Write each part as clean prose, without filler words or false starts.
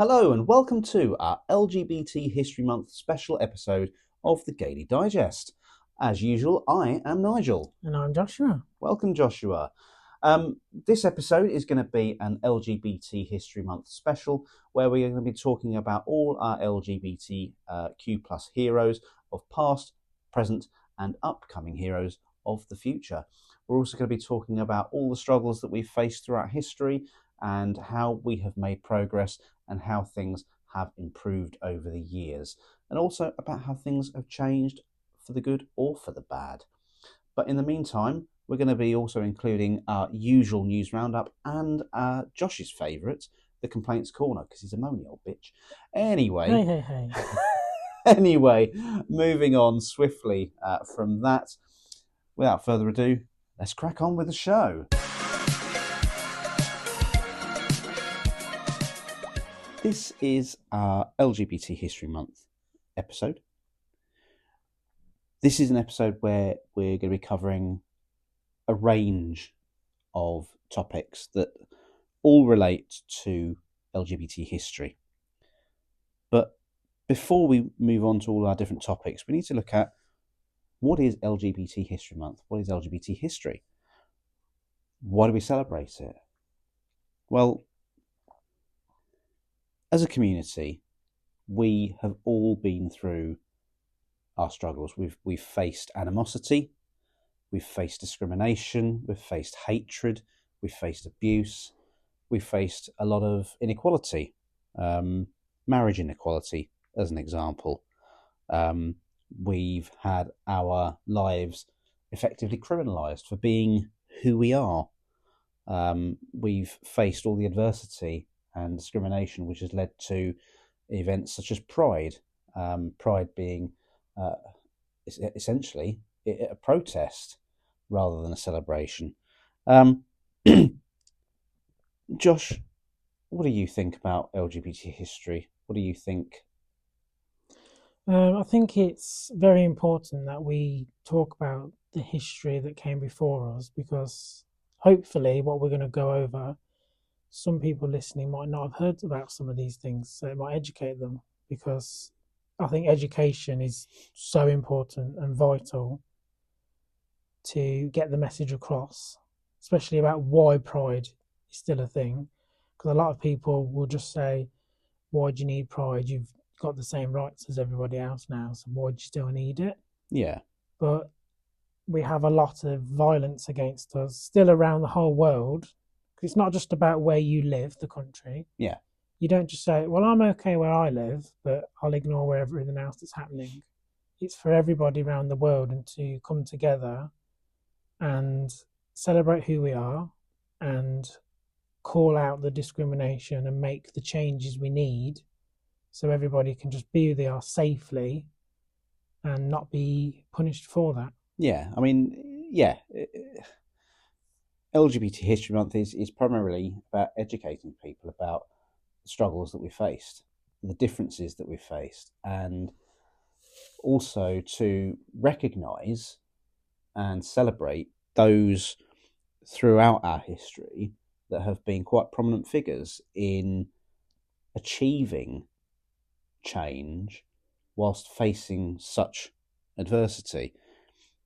Hello and welcome to our LGBT History Month special episode of the Gaily Digest. As usual, I am Nigel. And I'm Joshua. Welcome, Joshua. This episode is going to be an LGBT History Month special where we are going to be talking about all our LGBTQ plus heroes of past, present and upcoming heroes of the future. We're also going to be talking about all the struggles that we've faced throughout history and how we have made progress and how things have improved over the years, and also about how things have changed for the good or for the bad. But in the meantime, we're going to be also including our usual news roundup and Josh's favourite, the Complaints Corner, because he's a moany old bitch. Anyway, Hey. Anyway, moving on swiftly from that, without further ado, let's crack on with the show. This is our LGBT History Month episode. This is an episode where we're going to be covering a range of topics that all relate to LGBT history. But before we move on to all our different topics, we need to look at what is LGBT History Month? What is LGBT history? Why do we celebrate it? Well, as a community, we have all been through our struggles. We've faced animosity, we've faced discrimination, we've faced hatred, we've faced abuse, we've faced a lot of inequality, marriage inequality as an example. We've had our lives effectively criminalised for being who we are. We've faced all the adversity and discrimination which has led to events such as Pride. Pride being essentially a protest rather than a celebration. Josh, what do you think about LGBT history? What do you think? I think it's very important that we talk about the history that came before us, because hopefully what we're going to go over, some people listening might not have heard about some of these things, so it might educate them, because I think education is so important and vital to get the message across, especially about why Pride is still a thing. Because a lot of people will just say, why do you need Pride? You've got the same rights as everybody else now, so why do you still need it? Yeah. But we have a lot of violence against us still around the whole world. It's not just about where you live, the country. Yeah. You don't just say, well, I'm okay where I live, but I'll ignore everything else that's happening. It's for everybody around the world, and to come together and celebrate who we are and call out the discrimination and make the changes we need so everybody can just be who they are safely and not be punished for that. Yeah, I mean, yeah. LGBT History Month is primarily about educating people about the struggles that we faced, the differences that we faced, and also to recognise and celebrate those throughout our history that have been quite prominent figures in achieving change whilst facing such adversity.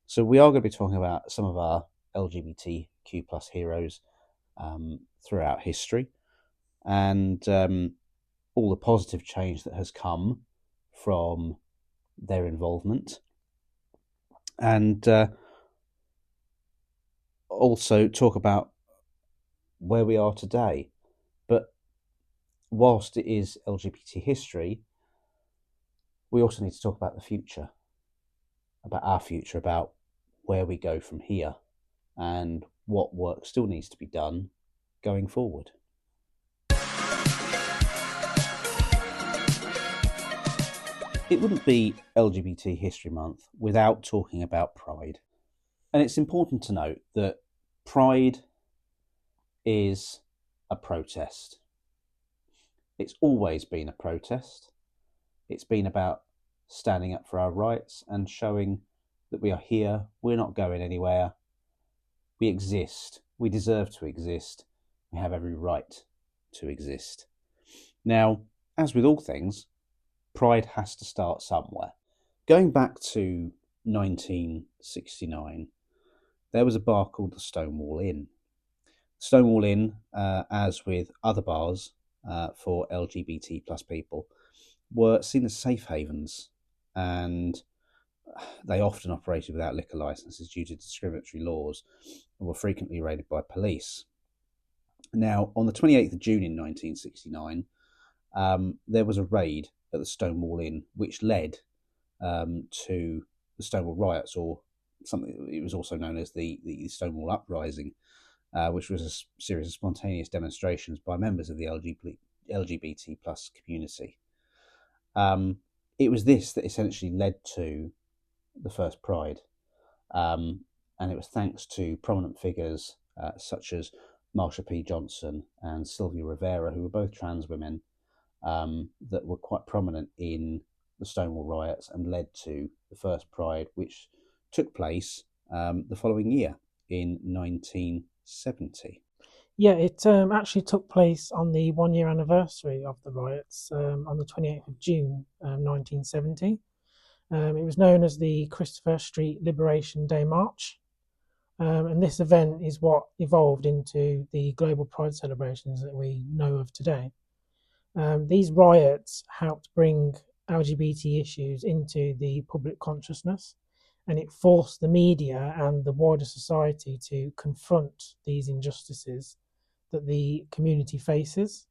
So we are going to be talking about some of our LGBTQ plus heroes throughout history, and all the positive change that has come from their involvement, and also talk about where we are today. But whilst it is LGBT history, we also need to talk about the future, about our future, about where we go from here and what work still needs to be done going forward. It wouldn't be LGBT History Month without talking about Pride. And it's important to note that Pride is a protest. It's always been a protest. It's been about standing up for our rights and showing that we are here, we're not going anywhere, we exist, we deserve to exist, we have every right to exist. Now, as with all things, pride has to start somewhere. Going back to 1969, there was a bar called the Stonewall Inn. Stonewall Inn, as with other bars for LGBT plus people, were seen as safe havens, and they often operated without liquor licenses due to discriminatory laws and were frequently raided by police. Now, on the 28th of June in 1969, there was a raid at the Stonewall Inn, which led to the Stonewall riots, or something it was also known as the Stonewall Uprising, which was a series of spontaneous demonstrations by members of the LGBT plus community. It was this that essentially led to the first Pride, and it was thanks to prominent figures such as Marsha P. Johnson and Sylvia Rivera, who were both trans women, that were quite prominent in the Stonewall riots and led to the first Pride, which took place the following year in 1970. Yeah, it actually took place on the 1 year anniversary of the riots on the 28th of June 1970. It was known as the Christopher Street Liberation Day March. And this event is what evolved into the global Pride celebrations that we know of today. These riots helped bring LGBT issues into the public consciousness, and it forced the media and the wider society to confront these injustices that the community faces.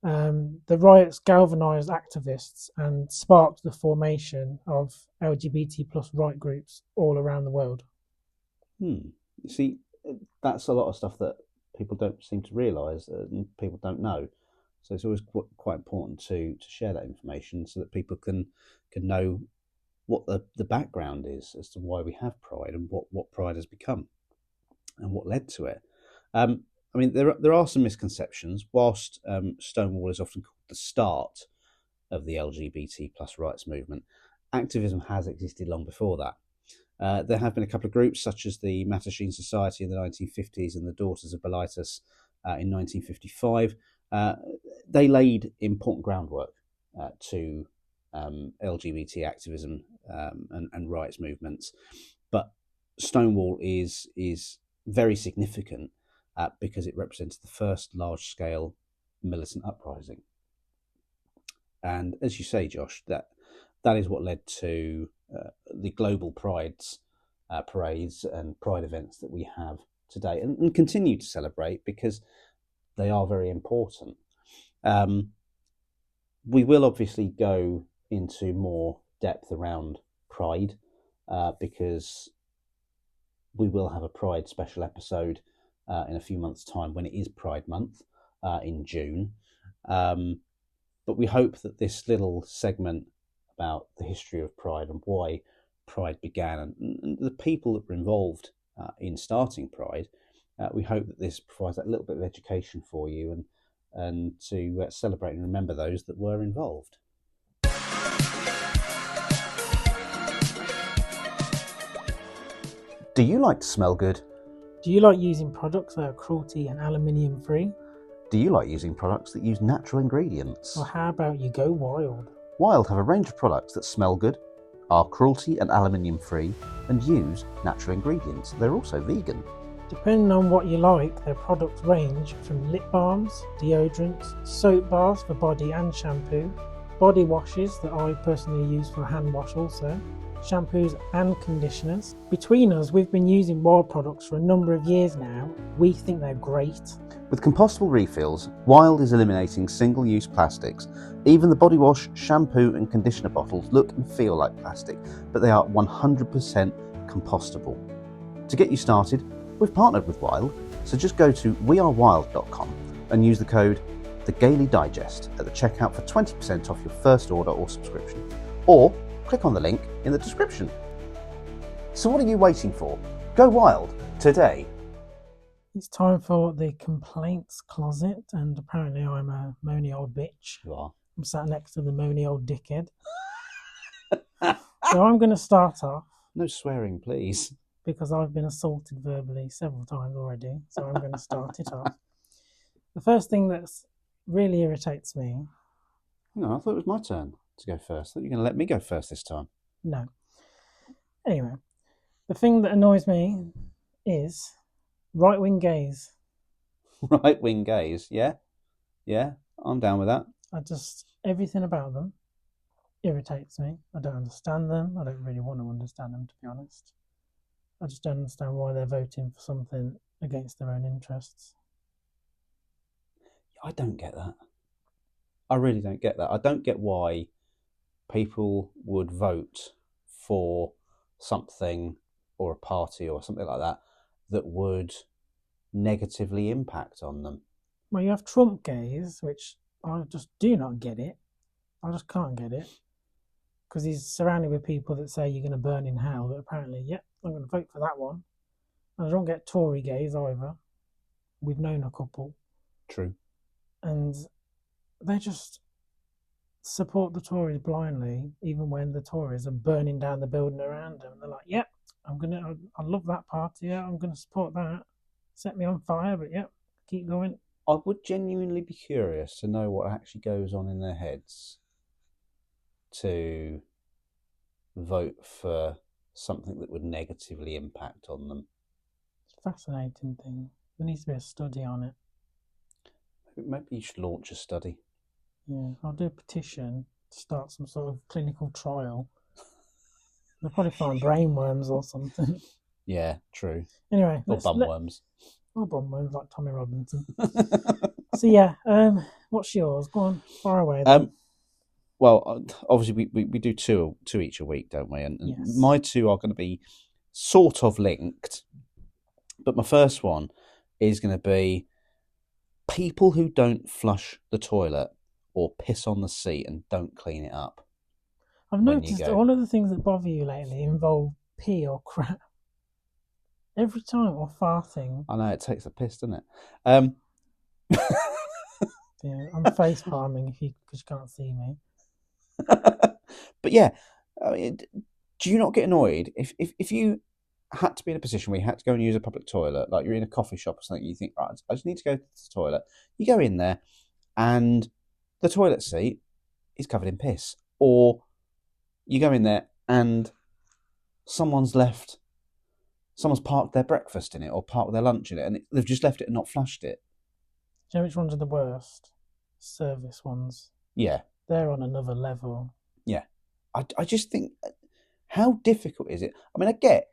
The riots galvanised activists and sparked the formation of LGBT plus right groups all around the world. You see, that's a lot of stuff that people don't seem to realise and people don't know. So it's always quite important to share that information so that people can know what the background is as to why we have Pride and what Pride has become and what led to it. I mean, there are some misconceptions. Whilst Stonewall is often called the start of the LGBT plus rights movement, activism has existed long before that. There have been a couple of groups, such as the Mattachine Society in the 1950s and the Daughters of Bilitis in 1955. They laid important groundwork to LGBT activism and rights movements. But Stonewall is very significant because it represented the first large-scale militant uprising. And as you say, Josh, that is what led to the global prides, parades and pride events that we have today and continue to celebrate because they are very important. We will obviously go into more depth around Pride because we will have a Pride special episode in a few months' time when it is Pride Month in June. But we hope that this little segment about the history of Pride and why Pride began and the people that were involved in starting Pride, we hope that this provides that little bit of education for you and to celebrate and remember those that were involved. Do you like to smell good? Do you like using products that are cruelty and aluminium free? Do you like using products that use natural ingredients? Or how about you go wild? Wild have a range of products that smell good, are cruelty and aluminium free, and use natural ingredients. They're also vegan. Depending on what you like, their products range from lip balms, deodorants, soap bars for body and shampoo, body washes that I personally use for hand wash also, shampoos and conditioners. Between us, we've been using Wild products for a number of years now. We think they're great. With compostable refills, Wild is eliminating single-use plastics. Even the body wash, shampoo and conditioner bottles look and feel like plastic, but they are 100% compostable. To get you started, we've partnered with Wild, so just go to wearewild.com and use the code TheGaily_Digest at the checkout for 20% off your first order or subscription. Or click on the link in the description. So what are you waiting for? Go Wild today. It's time for the complaints closet, and apparently I'm a moany old bitch. You are. I'm sat next to the moany old dickhead. So I'm going to start off. No swearing, please. Because I've been assaulted verbally several times already, so I'm going to start it off. The first thing that really irritates me Hang on, I thought it was my turn to go first. I thought you were going to let me go first this time. No. Anyway, the thing that annoys me is right-wing gays. Right-wing gays, yeah? Yeah, I'm down with that. Everything about them irritates me. I don't understand them. I don't really want to understand them, to be honest. I just don't understand why they're voting for something against their own interests. I don't get that. I really don't get that. I don't get why people would vote for something or a party or something like that that would negatively impact on them. Well, you have Trump gays, which I just do not get it. I just can't get it. Because he's surrounded with people that say you're going to burn in hell, but apparently, yep, I'm going to vote for that one. And I don't get Tory gays either. We've known a couple. True. And they just support the Tories blindly, even when the Tories are burning down the building around them. They're like, yep, I love that party, yeah, I'm going to support that. Set me on fire, but yep, keep going. I would genuinely be curious to know what actually goes on in their heads to vote for something that would negatively impact on them. It's a fascinating thing. There needs to be a study on it. Maybe you should launch a study. Yeah, I'll do a petition to start some sort of clinical trial. They'll probably find brainworms or something. Yeah, true. Anyway, or bumworms. Or bumworms like Tommy Robinson. So yeah, what's yours? Go on, far away. Well, obviously we do two each a week, don't we? And yes. My two are going to be sort of linked, but my first one is going to be people who don't flush the toilet or piss on the seat and don't clean it up. I've noticed that all of the things that bother you lately involve pee or crap. Every time, or farting. I know, it takes a piss, doesn't it? Yeah, I'm face palming because you can't see me. But yeah, I mean, do you not get annoyed if you had to be in a position where you had to go and use a public toilet, like you're in a coffee shop or something, you think, right, I just need to go to the toilet. You go in there and the toilet seat is covered in piss. Or you go in there and someone's parked their breakfast in it or parked their lunch in it and they've just left it and not flushed it. Do you know which ones are the worst? Service ones. Yeah. They're on another level. Yeah. I just think, how difficult is it? I mean, I get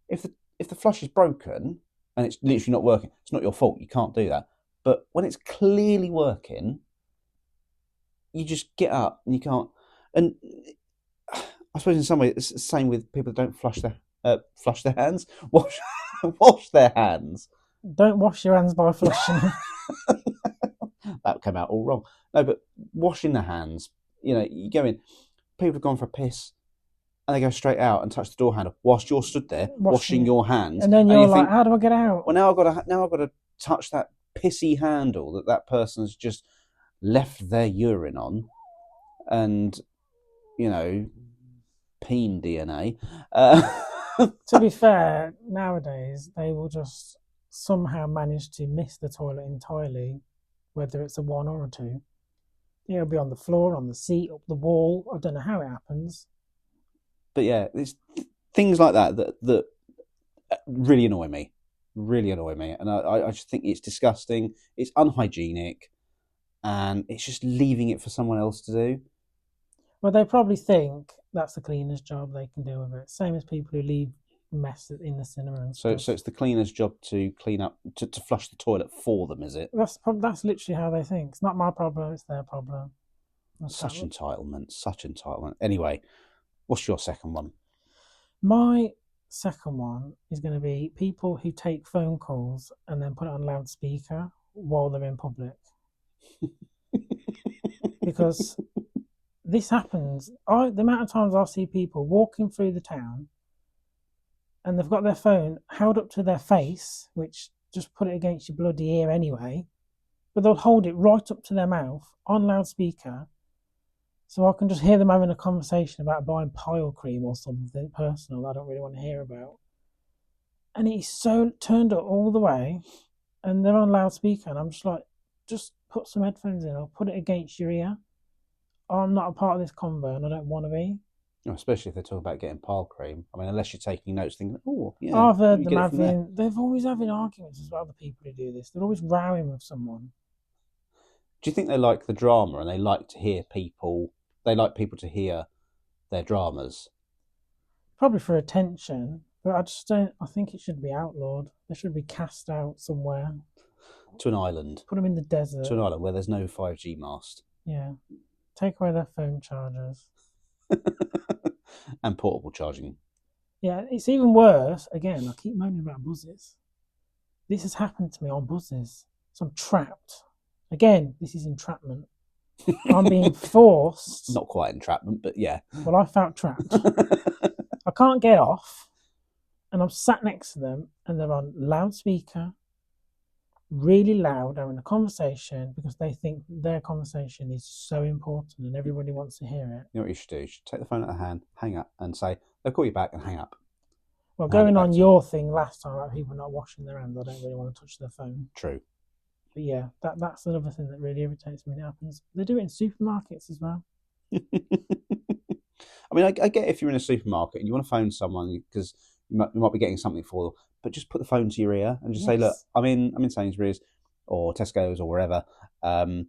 if the flush is broken and it's literally not working, it's not your fault. You can't do that. But when it's clearly working, you just get up and you can't. And I suppose in some way it's the same with people that don't flush their hands. Wash their hands. Don't wash your hands by flushing. That came out all wrong. No, but washing the hands. You know, you go in. People have gone for a piss, and they go straight out and touch the door handle whilst you're stood there washing your hands. And then you're like, think, "How do I get out?" Well, now I've got to touch that pissy handle that person's just left their urine on, and peen DNA. To be fair, nowadays they will just somehow manage to miss the toilet entirely, whether it's a 1 or a 2. It'll be on the floor, on the seat, up the wall. I don't know how it happens. But yeah, there's things like that really annoy me. Really annoy me. And I just think it's disgusting. It's unhygienic. And it's just leaving it for someone else to do. Well, they probably think that's the cleaner's job. They can deal with it. Same as people who leave mess in the cinema and stuff. So it's the cleaner's job to clean up, to flush the toilet for them, is it? That's literally how they think. It's not my problem, it's their problem. Such entitlement. Anyway, what's your second one? My second one is going to be people who take phone calls and then put it on loudspeaker while they're in public. Because this happens. The amount of times I see people walking through the town and they've got their phone held up to their face, which just put it against your bloody ear anyway, but they'll hold it right up to their mouth on loudspeaker, so I can just hear them having a conversation about buying pile cream or something personal I don't really want to hear about. And it's so turned up all the way, and they're on loudspeaker, and I'm just like, just put some headphones in or put it against your ear. I'm not a part of this convo and I don't want to be. Especially if they talk about getting pile cream. I mean, unless you're taking notes, thinking, "Oh, yeah." I've heard them having. They're always having arguments with other people who do this. They're always rowing with someone. Do you think they like the drama and they like to hear people? They like people to hear their dramas. Probably for attention, but I just don't. I think it should be outlawed. They should be cast out somewhere. To an island. Put them in the desert. To an island where there's no 5G mast. Yeah. Take away their phone chargers. And portable charging. Yeah, it's even worse. Again, I keep moaning about buses. This has happened to me on buses. So I'm trapped. Again, this is entrapment. I'm being forced. Not quite entrapment, but yeah. Well, I felt trapped. I can't get off. And I'm sat next to them and they're on loudspeaker, really loud, having a conversation because they think their conversation is so important and everybody wants to hear it. You know what you should do? You should take the phone out of the hand, hang up, and say, they'll call you back, and hang up. Well, going on your thing last time about people not washing their hands, I don't really want to touch their phone. True. But yeah, that's another thing that really irritates me when it happens. They do it in supermarkets as well. I mean, I get if you're in a supermarket and you want to phone someone because you might be getting something for them, but just put the phone to your ear and just say, look, I'm in Sainsbury's or Tesco's or wherever. The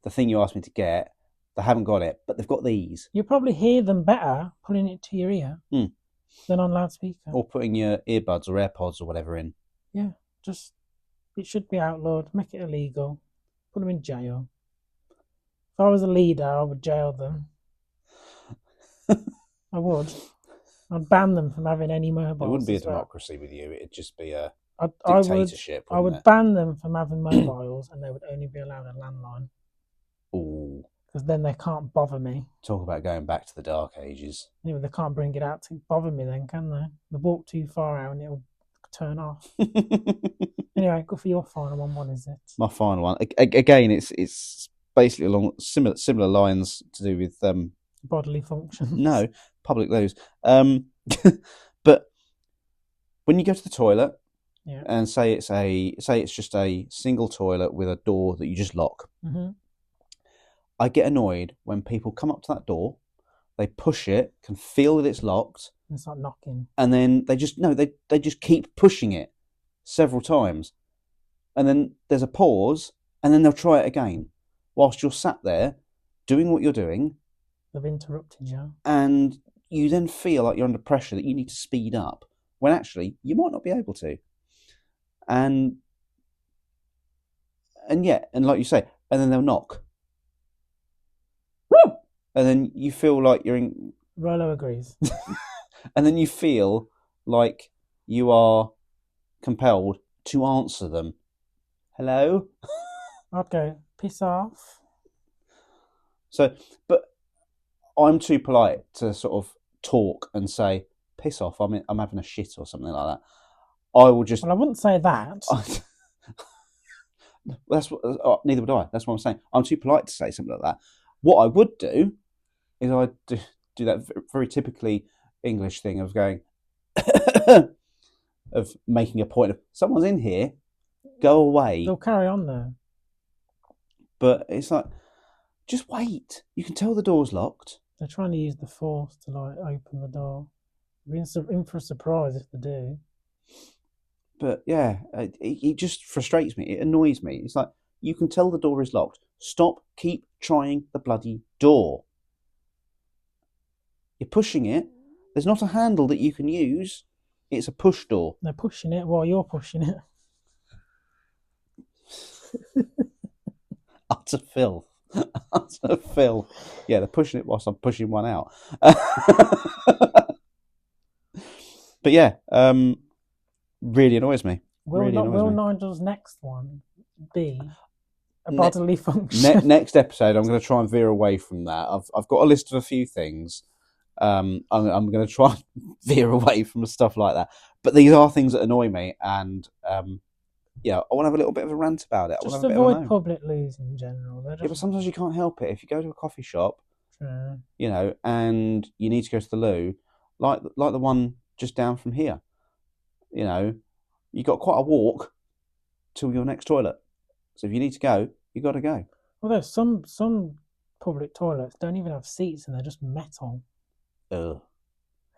thing you asked me to get, they haven't got it, but they've got these. You probably hear them better putting it to your ear than on loudspeaker. Or putting your earbuds or AirPods or whatever in. Yeah, it should be outlawed. Make it illegal. Put them in jail. If I was a leader, I would jail them. I would. I'd ban them from having any mobiles. It wouldn't be a democracy with you. It'd just be a dictatorship. I would ban them from having mobiles, and they would only be allowed a landline. Ooh. Because then they can't bother me. Talk about going back to the dark ages. Yeah, they can't bring it out to bother me then, can they? They walk too far out and it'll turn off. Anyway, go for your final one. What is it? My final one. Again, it's basically along similar lines to do with bodily functions. No, public loos. But when you go to the toilet, and say it's just a single toilet with a door that you just lock. Mm-hmm. I get annoyed when people come up to that door, they push it, can feel that it's locked. It's like knocking. And then they just keep pushing it several times. And then there's a pause, and then they'll try it again. Whilst you're sat there doing what you're doing. They've interrupted you. And you then feel like you're under pressure that you need to speed up, when actually you might not be able to. And like you say, and then they'll knock. Woo! And then you feel like you're in... Rollo agrees. And then you feel like you are compelled to answer them. Hello? I'd go, piss off. So, but I'm too polite to sort of talk and say, piss off, I'm having a shit or something like that. I will just... Well, I wouldn't say that. That's what, neither would I. That's what I'm saying. I'm too polite to say something like that. What I would do is I'd do that very typically English thing of going, of making a point of, someone's in here, go away. They'll carry on though. But it's like, just wait. You can tell the door's locked. They're trying to use the force to like open the door. We're in for a surprise if they do. But yeah, it just frustrates me. It annoys me. It's like, you can tell the door is locked. Keep trying the bloody door. You're pushing it. There's not a handle that you can use. It's a push door. They're pushing it while you're pushing it. Utter filth. Utter filth. Yeah, they're pushing it whilst I'm pushing one out. But yeah, really annoys me. Will Nigel's next one be a bodily function? Next episode, I'm going to try and veer away from that. I've got a list of a few things. I'm going to try and veer away from stuff like that. But these are things that annoy me, and I want to have a little bit of a rant about it. Just avoid public loos in general. Yeah, but sometimes you can't help it. If you go to a coffee shop, True. And you need to go to the loo, like the one just down from here, you got quite a walk to your next toilet. So if you need to go, you got to go. Although some public toilets don't even have seats and they're just metal. Ugh.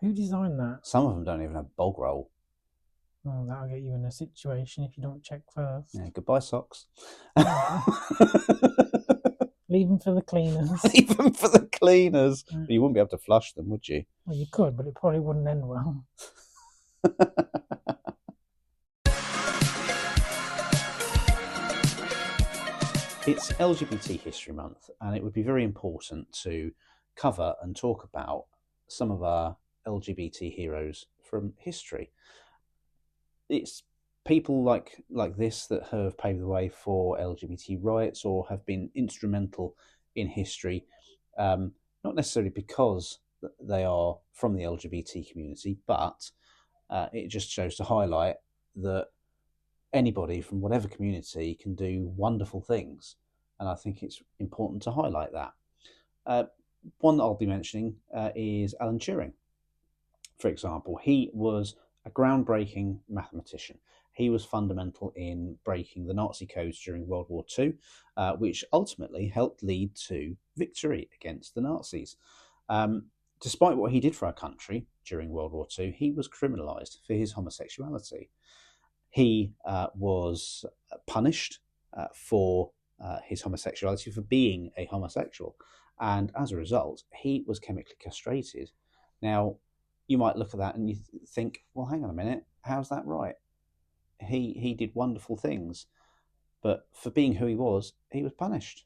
Who designed that? Some of them don't even have bog roll. Well, that'll get you in a situation if you don't check first. Yeah, goodbye socks. Leave them for the cleaners. Even for the cleaners. You wouldn't be able to flush them, would you? Well, you could, but it probably wouldn't end well. It's LGBT History Month, and it would be very important to cover and talk about some of our LGBT heroes from history. It's people like this that have paved the way for LGBT rights or have been instrumental in history, not necessarily because they are from the LGBT community, but it just shows to highlight that anybody from whatever community can do wonderful things. And I think it's important to highlight that. One that I'll be mentioning is Alan Turing, for example. He was a groundbreaking mathematician. He was fundamental in breaking the Nazi codes during World War II, which ultimately helped lead to victory against the Nazis. Despite what he did for our country during World War II, he was criminalised for his homosexuality. He was punished for his homosexuality, for being a homosexual. And as a result, he was chemically castrated. Now, you might look at that and you think, well, hang on a minute, how's that right? He did wonderful things, but for being who he was punished.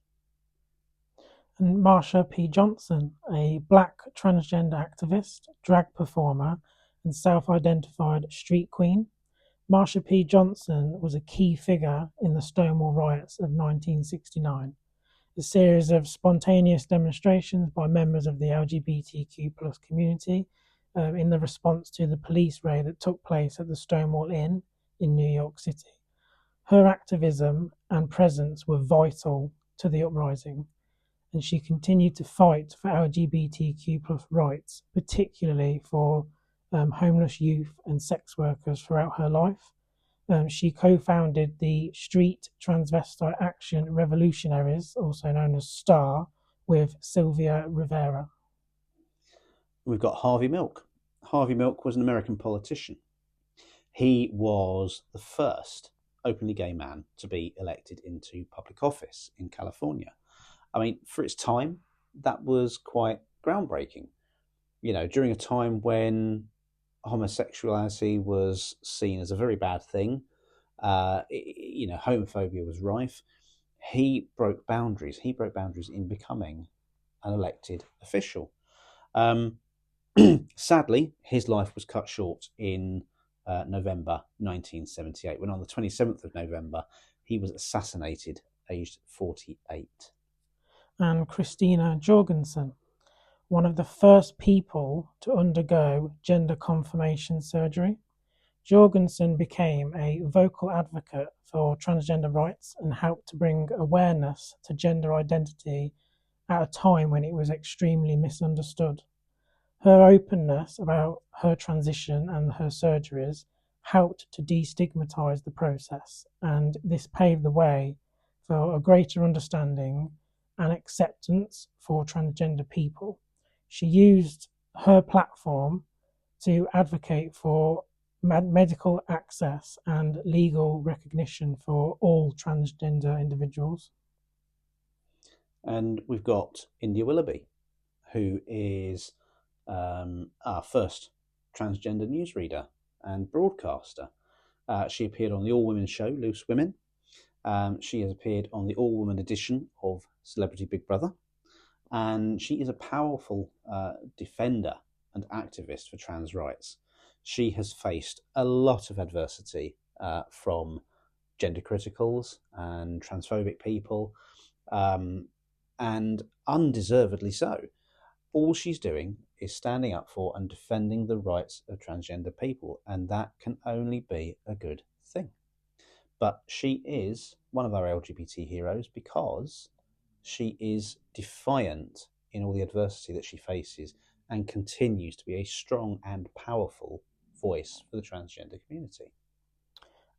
And Marsha P. Johnson, a black transgender activist, drag performer, and self-identified street queen. Marsha P. Johnson was a key figure in the Stonewall riots of 1969, a series of spontaneous demonstrations by members of the LGBTQ plus community in the response to the police raid that took place at the Stonewall Inn in New York City. Her activism and presence were vital to the uprising, and she continued to fight for LGBTQ plus rights, particularly for homeless youth and sex workers throughout her life. She co-founded the Street Transvestite Action Revolutionaries, also known as STAR, with Sylvia Rivera. We've got Harvey Milk. Harvey Milk was an American politician. He was the first openly gay man to be elected into public office in California. I mean, for its time, that was quite groundbreaking. You know, during a time when homosexuality was seen as a very bad thing, homophobia was rife. He broke boundaries. He broke boundaries in becoming an elected official. Sadly, his life was cut short in November 1978, when on the 27th of November, he was assassinated, aged 48. And Christina Jorgensen, one of the first people to undergo gender confirmation surgery. Jorgensen became a vocal advocate for transgender rights and helped to bring awareness to gender identity at a time when it was extremely misunderstood. Her openness about her transition and her surgeries helped to destigmatize the process, and this paved the way for a greater understanding and acceptance for transgender people. She used her platform to advocate for medical access and legal recognition for all transgender individuals. And we've got India Willoughby, who is our first transgender newsreader and broadcaster. She appeared on the all-women show, Loose Women. She has appeared on the all-woman edition of Celebrity Big Brother. And she is a powerful defender and activist for trans rights. She has faced a lot of adversity from gender criticals and transphobic people, and undeservedly so. All she's doing is standing up for and defending the rights of transgender people, and that can only be a good thing. But she is one of our LGBT heroes because she is defiant in all the adversity that she faces and continues to be a strong and powerful voice for the transgender community.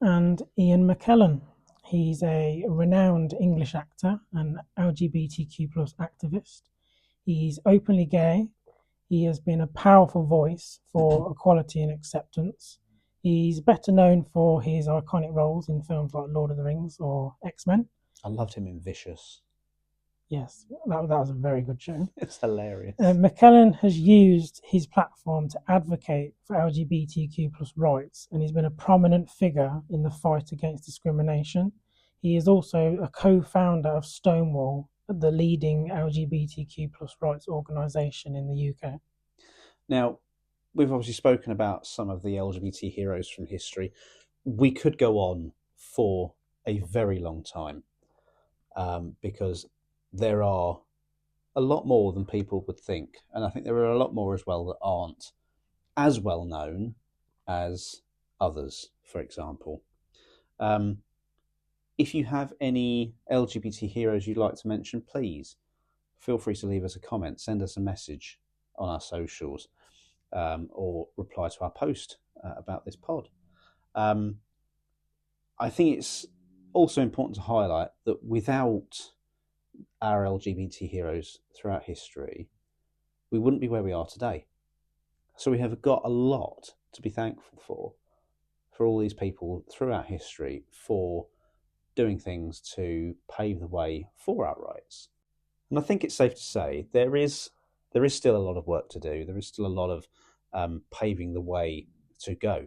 And Ian McKellen. He's a renowned English actor and LGBTQ plus activist. He's openly gay. He has been a powerful voice for equality and acceptance. He's better known for his iconic roles in films like Lord of the Rings or X-Men. I loved him in Vicious. Yes, that was a very good show. It's hilarious. McKellen has used his platform to advocate for LGBTQ plus rights, and he's been a prominent figure in the fight against discrimination. He is also a co-founder of Stonewall, the leading LGBTQ plus rights organisation in the UK. Now, we've obviously spoken about some of the LGBT heroes from history. We could go on for a very long time because there are a lot more than people would think. And I think there are a lot more as well that aren't as well known as others, for example. If you have any LGBT heroes you'd like to mention, please feel free to leave us a comment, send us a message on our socials, or reply to our post about this pod. I think it's also important to highlight that without our LGBT heroes throughout history, we wouldn't be where we are today. So we have got a lot to be thankful for all these people throughout history for doing things to pave the way for our rights. And I think it's safe to say there is still a lot of work to do. There is still a lot of paving the way to go.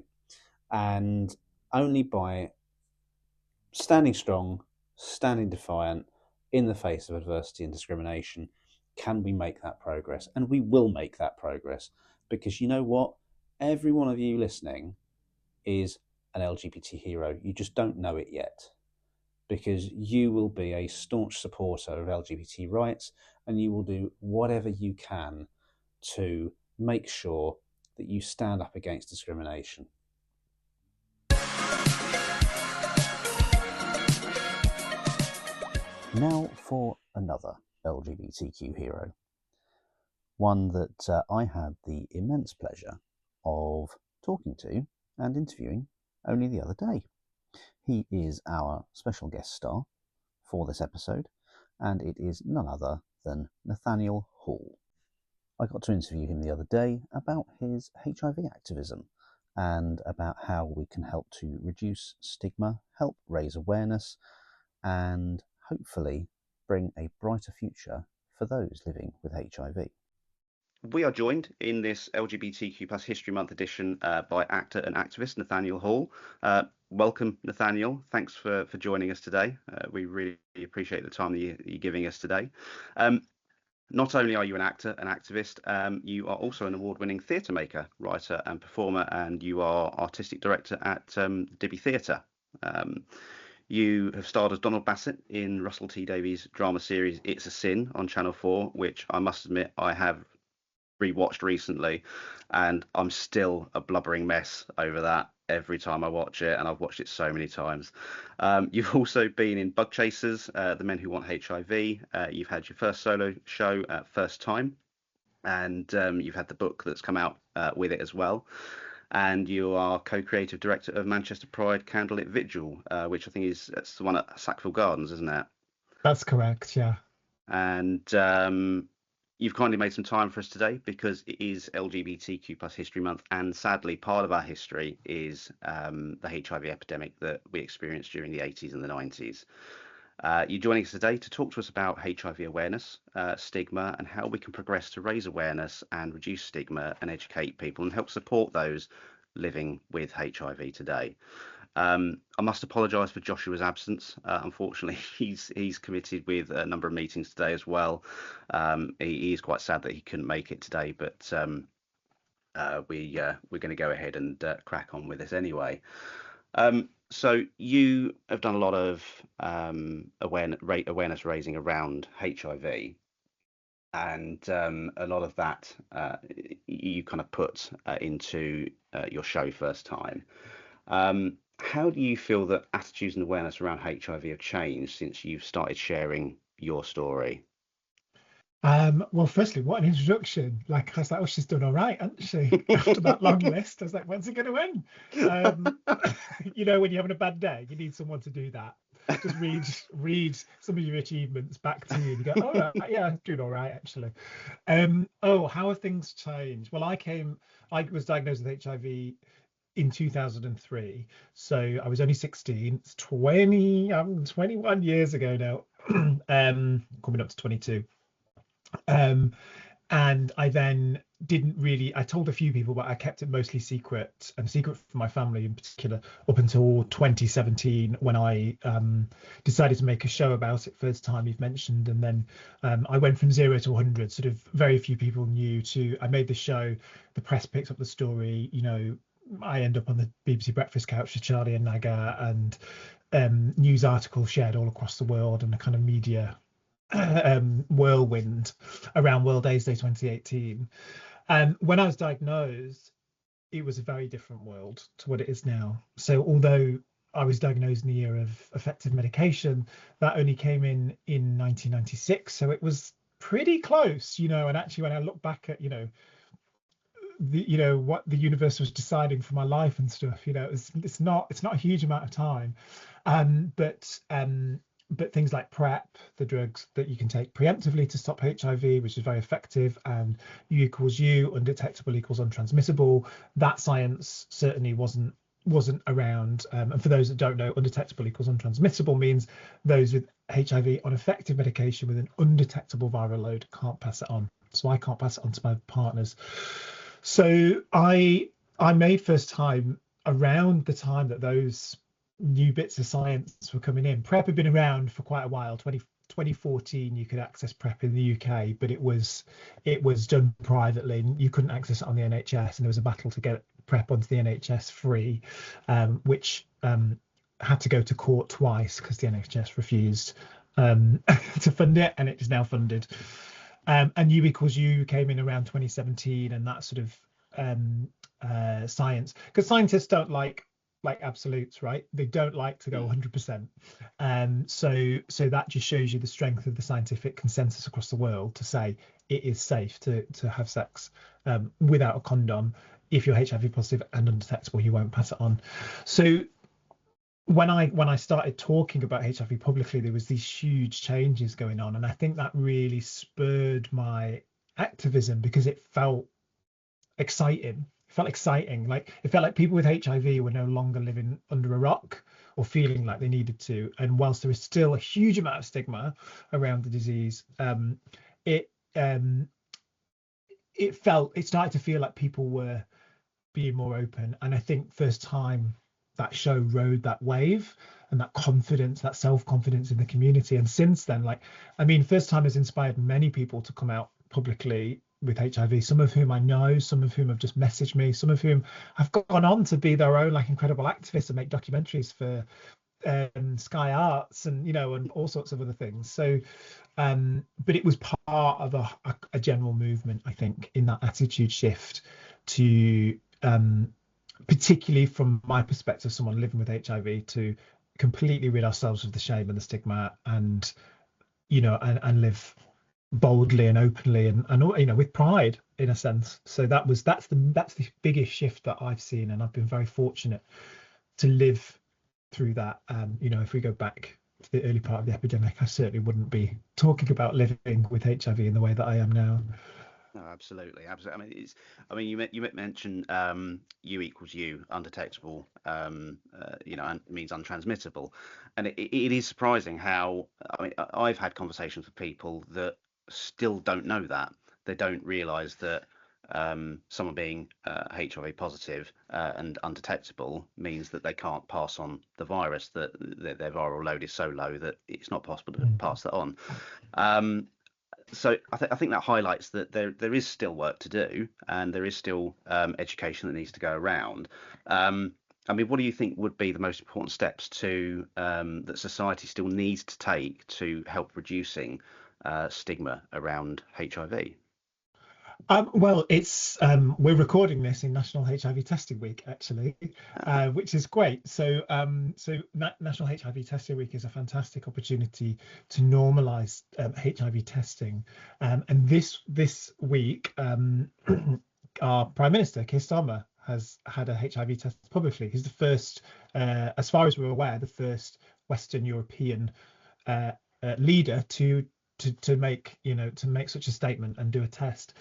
And only by standing strong, standing defiant in the face of adversity and discrimination can we make that progress. And we will make that progress, because you know what? Every one of you listening is an LGBT hero. You just don't know it yet, because you will be a staunch supporter of LGBT rights, and you will do whatever you can to make sure that you stand up against discrimination. Now for another LGBTQ hero, one that I had the immense pleasure of talking to and interviewing only the other day. He is our special guest star for this episode, and it is none other than Nathaniel Hall. I got to interview him the other day about his HIV activism and about how we can help to reduce stigma, help raise awareness, and hopefully bring a brighter future for those living with HIV. We are joined in this LGBTQ plus History Month edition by actor and activist Nathaniel Hall. Welcome, Nathaniel. Thanks for joining us today. We really appreciate the time that you're giving us today. Not only are you an actor and activist, you are also an award-winning theatre maker, writer and performer, and you are artistic director at DB Theatre. You have starred as Donald Bassett in Russell T Davies' drama series It's a Sin on Channel 4, which I must admit I have rewatched recently, and I'm still a blubbering mess over that every time I watch it, and I've watched it so many times. You've also been in Bug Chasers, The Men Who Want HIV. You've had your first solo show, First Time, and you've had the book that's come out with it as well. And you are co-creative director of Manchester Pride Candlelit Vigil, which I think it's the one at Sackville Gardens, isn't it? That's correct, yeah. And you've kindly made some time for us today because it is LGBTQ plus History Month, and sadly part of our history is the HIV epidemic that we experienced during the 80s and the 90s. You're joining us today to talk to us about HIV awareness, stigma, and how we can progress to raise awareness and reduce stigma and educate people and help support those living with HIV today. I must apologise for Joshua's absence. Unfortunately, he's committed with a number of meetings today as well. He is quite sad that he couldn't make it today, but we're going to go ahead and crack on with this anyway. So you have done a lot of awareness raising around HIV, and a lot of that you kind of put into your show First Time. How do you feel that attitudes and awareness around HIV have changed since you've started sharing your story? Well, firstly, what an introduction. Like, I was like, oh, she's done all right, hasn't she? After that long list, I was like, when's it going to end? You know, when you're having a bad day, you need someone to do that. just read some of your achievements back to you, and you go, oh yeah, I'm doing all right actually. Oh, how have things changed? Well, I was diagnosed with HIV in 2003, so I was only 16. It's 21 years ago now. Coming up to 22. And I then didn't really, I told a few people, but I kept it mostly secret, and secret from my family in particular, up until 2017, when I decided to make a show about it, first time you've mentioned. And then I went from 0 to 100, sort of very few people knew, to I made the show, the press picked up the story, I end up on the BBC Breakfast Couch with Charlie and Naga, and news articles shared all across the world, and a kind of media whirlwind around World AIDS Day 2018. And when I was diagnosed, it was a very different world to what it is now. So although I was diagnosed in the year of effective medication, that only came in 1996. So it was pretty close, and actually when I look back at, what the universe was deciding for my life and stuff, it's not a huge amount of time. But things like PrEP, the drugs that you can take preemptively to stop HIV, which is very effective, and U equals U, undetectable equals untransmissible, that science certainly wasn't around. And for those that don't know, undetectable equals untransmissible means those with HIV on effective medication with an undetectable viral load can't pass it on. So I can't pass it on to my partners. So I made first time around the time that those new bits of science were coming in. PrEP had been around for quite a while. 2014 you could access PrEP in the UK, but it was done privately. You couldn't access it on the NHS, and there was a battle to get PrEP onto the NHS free, which had to go to court twice because the NHS refused to fund it, and it is now funded. And U equals U came in around 2017, and that sort of science, because scientists don't like absolutes, right? They don't like to go 100%. So that just shows you the strength of the scientific consensus across the world to say it is safe to have sex without a condom. If you're HIV positive and undetectable, you won't pass it on. So when I started talking about HIV publicly, there was these huge changes going on, and I think that really spurred my activism, because it felt exciting. Like it felt like people with HIV were no longer living under a rock or feeling like they needed to. And whilst there is still a huge amount of stigma around the disease, it started to feel like people were being more open. And I think first time that show rode that wave, and that confidence, that self-confidence in the community. And since then, first time has inspired many people to come out publicly with HIV, some of whom I know, some of whom have just messaged me, some of whom have gone on to be their own incredible activists and make documentaries for Sky Arts and and all sorts of other things. So but it was part of a general movement, I think, in that attitude shift to particularly from my perspective, someone living with HIV, to completely rid ourselves of the shame and the stigma, and and live boldly and openly and with pride, in a sense. So that's the biggest shift that I've seen, and I've been very fortunate to live through that. If we go back to the early part of the epidemic, I certainly wouldn't be talking about living with HIV in the way that I am now. No, absolutely. You mentioned U equals U, undetectable, and means untransmittable, and it is surprising how I've had conversations with people that still don't know that. They don't realise that someone being HIV positive and undetectable means that they can't pass on the virus, that their viral load is so low that it's not possible to pass that on. So I think that highlights that there is still work to do, and there is still education that needs to go around. What do you think would be the most important steps that society still needs to take to help reducing stigma around HIV? Well, it's we're recording this in National HIV Testing Week, actually, which is great. So National HIV Testing Week is a fantastic opportunity to normalise HIV testing. And this week, our Prime Minister, Keir Starmer, has had a HIV test publicly. He's the first, as far as we're aware, the first Western European leader to make such a statement and do a test.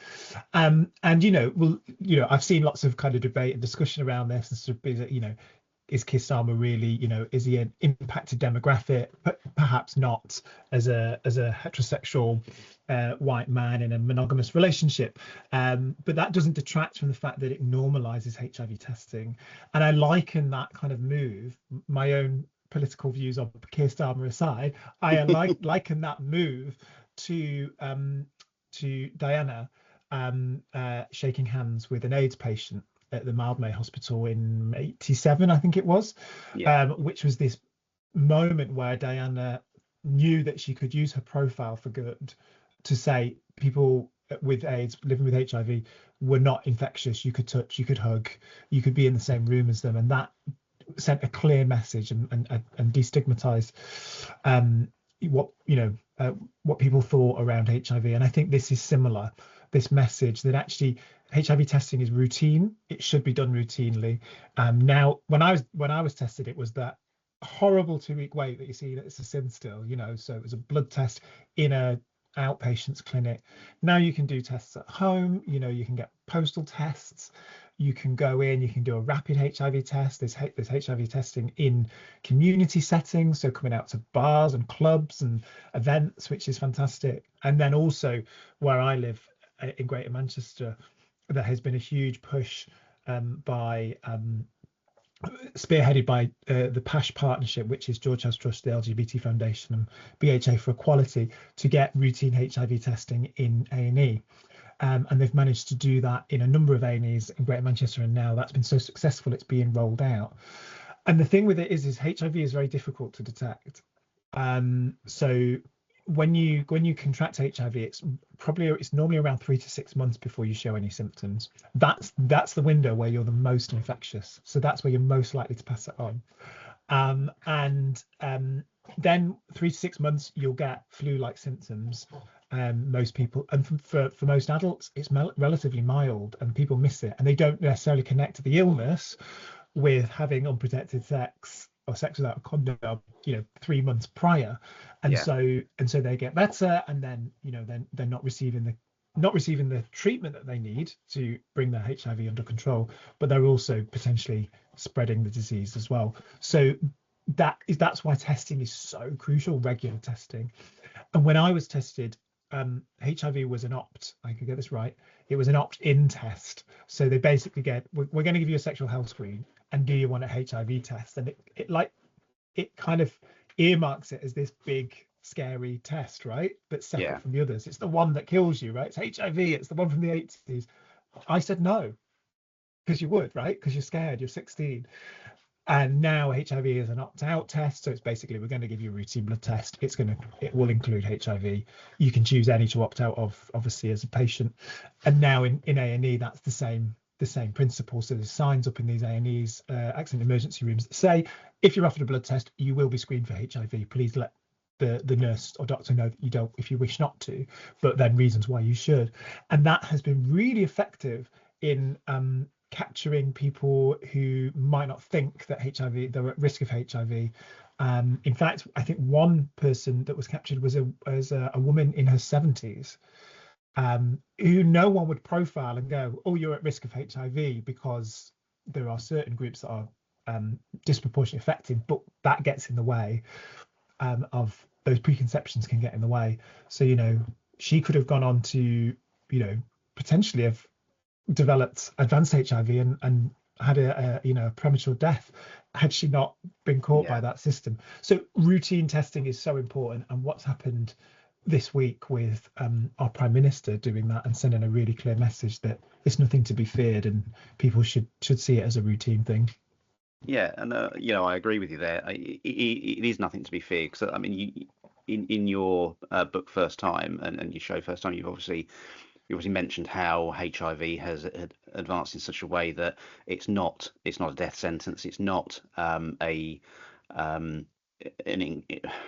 And I've seen lots of kind of debate and discussion around this, and sort of, is Keir Starmer really, is he an impacted demographic? But perhaps not as a heterosexual white man in a monogamous relationship. But that doesn't detract from the fact that it normalizes HIV testing. And I liken that kind of move, my own political views on Keir Starmer aside, I liken that move to Diana shaking hands with an AIDS patient at the Mildmay Hospital in '87, I think it was, which was this moment where Diana knew that she could use her profile for good to say people with AIDS, living with HIV, were not infectious. You could touch, you could hug, you could be in the same room as them, and that sent a clear message and destigmatized what people thought around HIV. And I think this is similar. This message that actually HIV testing is routine. It should be done routinely. Now, when I was tested, it was that horrible 2-week wait that you see that it's a sin still. So it was a blood test in a outpatient's clinic. Now you can do tests at home. You can get postal tests. You can go in, you can do a rapid HIV test. There's HIV testing in community settings, so coming out to bars and clubs and events, which is fantastic. And then also where I live in Greater Manchester, there has been a huge push spearheaded by the PASH partnership, which is George House Trust, the LGBT Foundation, and BHA for Equality, to get routine HIV testing in A&E. And they've managed to do that in a number of A&Es in Greater Manchester, and now that's been so successful it's being rolled out. And the thing with it is HIV is very difficult to detect. So when you contract HIV, it's normally around 3 to 6 months before you show any symptoms. That's the window where you're the most infectious. So that's where you're most likely to pass it on. Then 3 to 6 months you'll get flu-like symptoms. Most people, and for most adults, it's relatively mild, and people miss it, and they don't necessarily connect the illness with having unprotected sex or sex without a condom 3 months prior, and so they get better, and then they're not receiving the treatment that they need to bring their HIV under control, but they're also potentially spreading the disease as well. So that's why testing is so crucial, regular testing. And when I was tested, HIV was an I can get this right, it was an opt-in test. So they basically we're going to give you a sexual health screen, and do you want a HIV test? And it kind of earmarks it as this big scary test, right, that's separate from the others. It's the one that kills you, right? It's HIV, it's the one from the 80s. I said no, because you would, right? Because you're scared, you're 16. And now HIV is an opt-out test, so it's basically, we're going to give you a routine blood test. It will include HIV. You can choose any to opt out of, obviously, as a patient. And now in A&E, that's the same principle. So there's signs up in these A&Es, accident emergency rooms, that say, if you're offered a blood test, you will be screened for HIV. Please let the nurse or doctor know that you don't, if you wish not to, but then reasons why you should. And that has been really effective in capturing people who might not think that they're at risk of HIV. In fact, I think one person that was captured was a woman in her 70s, who no one would profile and go, oh, you're at risk of HIV, because there are certain groups that are disproportionately affected, but that gets in the way of those preconceptions, can get in the way. So, she could have gone on to, potentially have developed advanced HIV and had a premature death had she not been caught by that system. So routine testing is so important, and what's happened this week with our Prime Minister doing that and sending a really clear message that it's nothing to be feared and people should see it as a routine thing. Yeah, and I agree with you there. It is nothing to be feared, because I mean, in your book First Time and your show First Time, you obviously mentioned how HIV has advanced in such a way that it's not a death sentence. It's not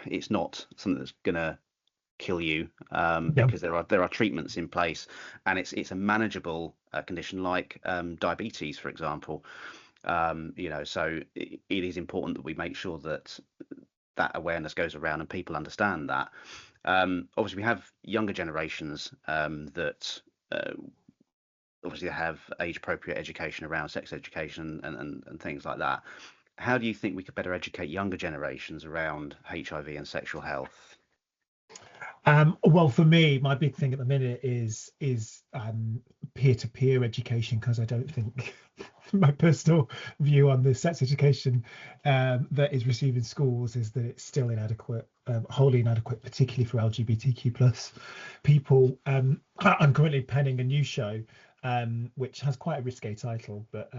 it's not something that's gonna kill you, because there are treatments in place, and it's a manageable condition like diabetes, for example. So it is important that we make sure that that awareness goes around and people understand that. Obviously, we have younger generations that obviously have age-appropriate education around sex education and things like that. How do you think we could better educate younger generations around HIV and sexual health? Well, for me, my big thing at the minute is peer-to-peer education, because I don't think my personal view on the sex education that is received in schools is that it's still inadequate, wholly inadequate, particularly for LGBTQ plus people. I'm currently penning a new show, which has quite a risque title, but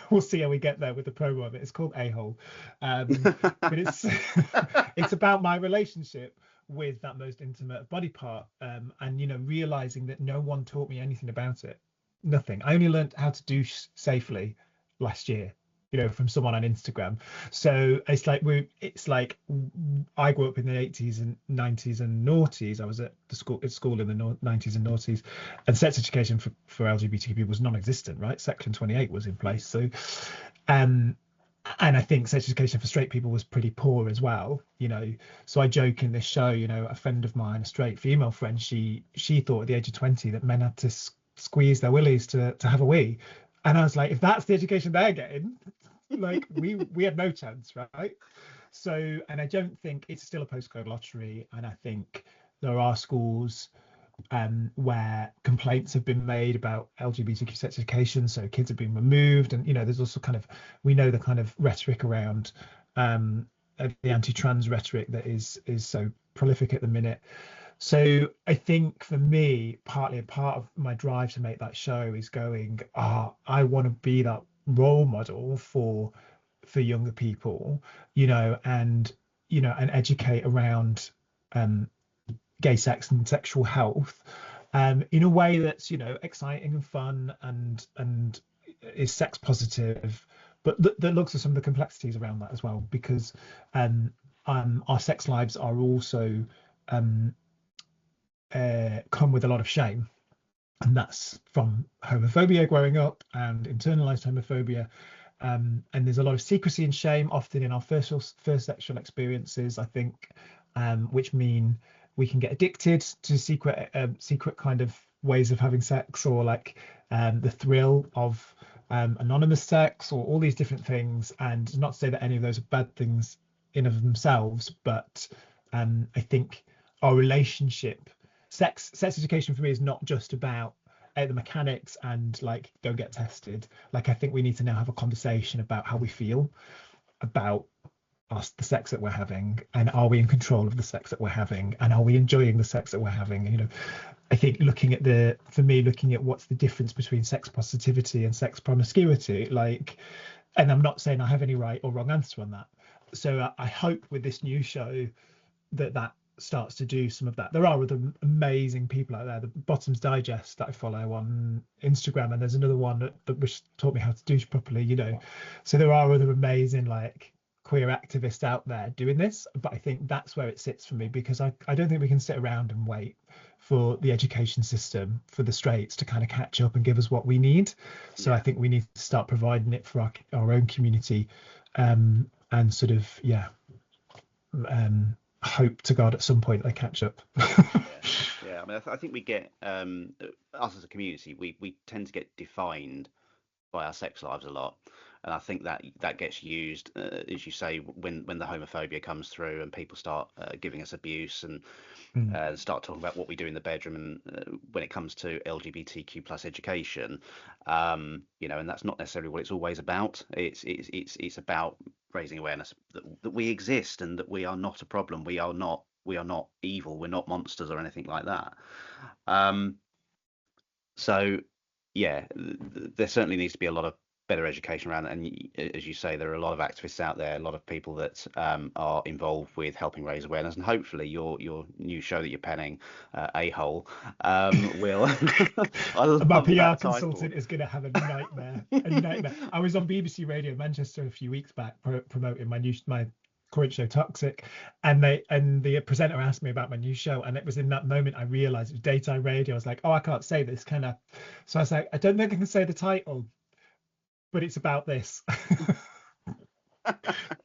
we'll see how we get there with the promo of it. It's called A-Hole, but it's it's about my relationship with that most intimate body part, and realizing that no one taught me anything about it. Nothing. I only learned how to douche safely last year, from someone on Instagram. So it's like I grew up in the 80s and 90s and noughties. I was at school in the 90s and noughties, and sex education for LGBT people was non-existent, right? Section 28 was in place. So and I think sex education for straight people was pretty poor as well, So I joke in this show, a friend of mine, a straight female friend, she thought at the age of 20 that men had to squeeze their willies to have a wee. And I was like, if that's the education they're getting, like we had no chance, right? So, and I don't think it's still a postcode lottery. And I think there are schools where complaints have been made about LGBTQ sex education, so kids have been removed, and there's also we know the kind of rhetoric around the anti-trans rhetoric that is so prolific at the minute. So I think for me, partly a part of my drive to make that show is going, I want to be that role model for younger people, and educate around gay sex and sexual health in a way that's exciting and fun and is sex positive, but that looks at some of the complexities around that as well, because our sex lives are also come with a lot of shame, and that's from homophobia growing up and internalized homophobia, and there's a lot of secrecy and shame often in our first sexual experiences, I think, which mean we can get addicted to secret kind of ways of having sex, or like the thrill of anonymous sex, or all these different things. And not to say that any of those are bad things in of themselves, but I think our relationship, sex education for me is not just about the mechanics and like go get tested. Like, I think we need to now have a conversation about how we feel about the sex that we're having, and are we in control of the sex that we're having, and are we enjoying the sex that we're having. I think looking at what's the difference between sex positivity and sex promiscuity, like, and I'm not saying I have any right or wrong answer on that. So I hope with this new show that starts to do some of that. There are other amazing people out there, the Bottoms Digest that I follow on Instagram, and there's another one that which taught me how to douche properly, so there are other amazing like queer activists out there doing this. But I think that's where it sits for me, because I don't think we can sit around and wait for the education system for the straights to kind of catch up and give us what we need. So I think we need to start providing it for our own community, and sort of hope to God at some point they catch up. Yeah. I mean, I think we get us as a community, we tend to get defined by our sex lives a lot, and I think that gets used, as you say, when the homophobia comes through and people start giving us abuse and start talking about what we do in the bedroom, and when it comes to LGBTQ plus education, and that's not necessarily what it's always about. It's about raising awareness that we exist and that we are not a problem. We are not evil. We're not monsters or anything like that. So yeah, there certainly needs to be a lot of better education around it. And as you say, there are a lot of activists out there, a lot of people that are involved with helping raise awareness, and hopefully your new show that you're penning, A-Hole, will my PR consultant is going to have a nightmare. I was on BBC Radio Manchester a few weeks back promoting my current show Toxic, and the presenter asked me about my new show, and it was in that moment I realized it was daytime radio. I was like, I can't say this, can I? So I was like, I don't think I can say the title, but it's about this.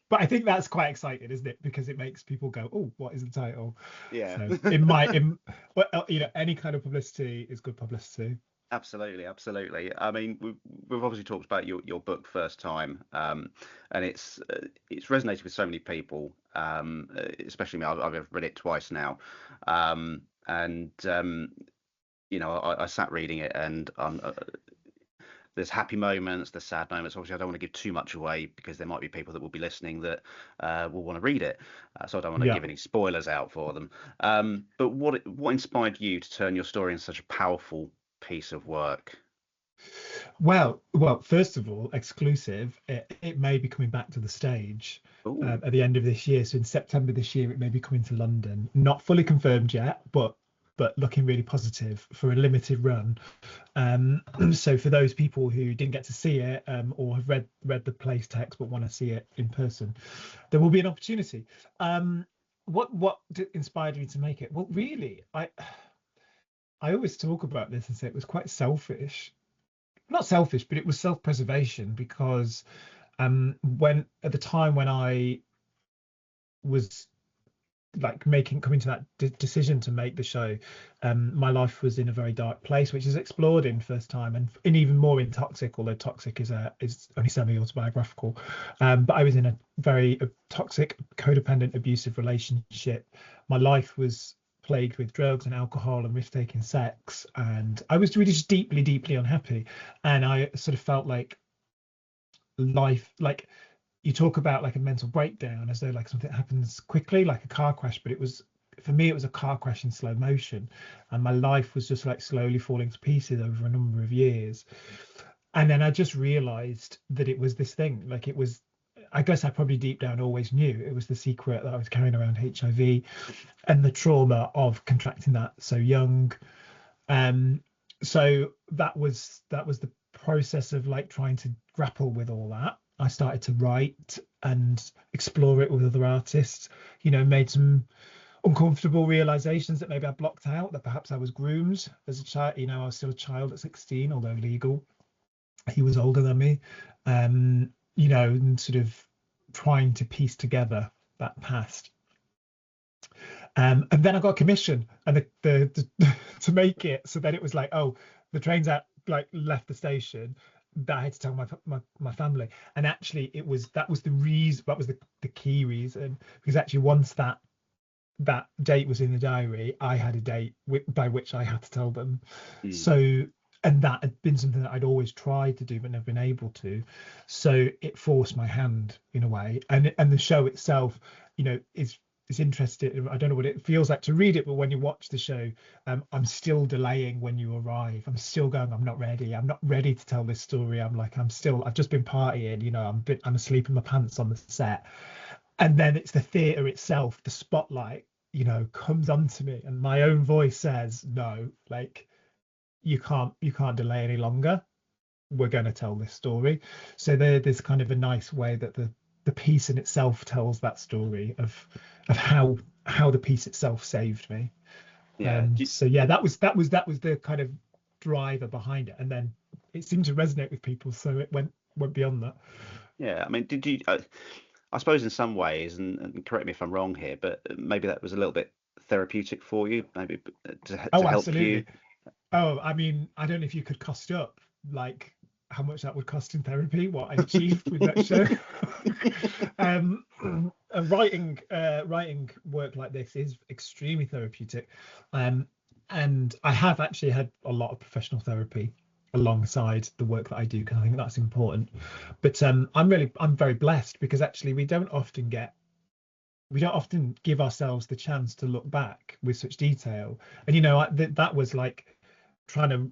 but I think that's quite exciting, isn't it? Because it makes people go, oh, what is the title? Yeah. So any kind of publicity is good publicity. Absolutely, absolutely. I mean, we've obviously talked about your book First Time, and it's resonated with so many people, especially me. I've read it twice now, and I sat reading it, and there's happy moments, there's sad moments. Obviously, I don't want to give too much away because there might be people that will be listening that will want to read it, so I don't want to give any spoilers out for them. But what inspired you to turn your story into such a powerful piece of work? Well, first of all, exclusive. It may be coming back to the stage at the end of this year. So in September this year, it may be coming to London. Not fully confirmed yet, but looking really positive for a limited run. So for those people who didn't get to see it or have read the plays text but want to see it in person, there will be an opportunity. What inspired me to make it? Well, really, I always talk about this and say it was quite selfish. Not selfish, but it was self-preservation, because when at the time when I was like coming to that decision to make the show, my life was in a very dark place, which is explored in First Time, and even more in Toxic, although Toxic is only semi-autobiographical. But I was in a very toxic, codependent, abusive relationship. My life was plagued with drugs and alcohol and risk-taking sex, and I was really just deeply, deeply unhappy. And I sort of felt like life, like you talk about like a mental breakdown as though like something happens quickly, like a car crash, but for me it was a car crash in slow motion, and my life was just like slowly falling to pieces over a number of years. And then I just realized that it was this thing, like it was, I guess I probably deep down always knew it was the secret that I was carrying around HIV and the trauma of contracting that so young. So that was the process of like trying to grapple with all that. I started to write and explore it with other artists, made some uncomfortable realizations that maybe I blocked out, that perhaps I was groomed as a child. I was still a child at 16, although legal. He was older than me. And sort of trying to piece together that past. And then I got a commission and the to make it. So then it was like, oh, the train's out, like left the station. That I had to tell my family. And actually that was the reason, that was the key reason, because actually once that date was in the diary, I had a date by which I had to tell them. So, and that had been something that I'd always tried to do but never been able to. So it forced my hand in a way. And the show itself, is interesting. I don't know what it feels like to read it, but when you watch the show, I'm still delaying when you arrive. I'm still going, I'm not ready. I'm not ready to tell this story. I've just been partying, I'm asleep in my pants on the set. And then it's the theatre itself, the spotlight, comes onto me, and my own voice says, no, like, you can't delay any longer. We're going to tell this story. So there's kind of a nice way that the piece in itself tells that story of how the piece itself saved me. So yeah, that was the kind of driver behind it, and then it seemed to resonate with people, so it went beyond that. Yeah, I mean, did you? I suppose in some ways, and correct me if I'm wrong here, but maybe that was a little bit therapeutic for you, maybe to help absolutely. you. Oh, I mean, I don't know if you could cost up like how much that would cost in therapy, what I achieved with that show. Writing work like this is extremely therapeutic. And I have actually had a lot of professional therapy alongside the work that I do, because I think that's important. But I'm very blessed, because actually we don't often give ourselves the chance to look back with such detail. And that was like trying to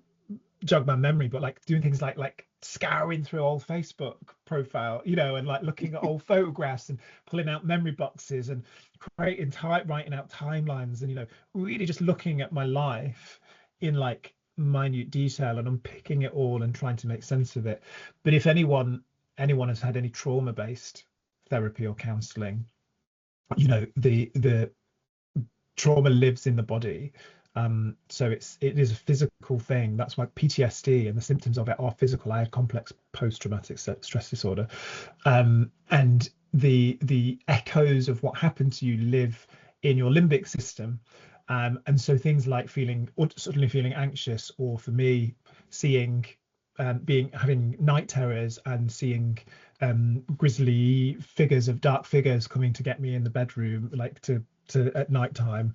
jog my memory, but like doing things like scouring through old Facebook profile, and like looking at old photographs and pulling out memory boxes and writing out timelines, and really just looking at my life in like minute detail and unpicking it all and trying to make sense of it. But if anyone has had any trauma-based therapy or counselling, the trauma lives in the body. So it is a physical thing. That's why PTSD and the symptoms of it are physical. I had complex post-traumatic stress disorder, and the echoes of what happened to you live in your limbic system. And so things like suddenly feeling anxious, or for me, seeing having night terrors and seeing grisly figures of dark figures coming to get me in the bedroom, like to at night time,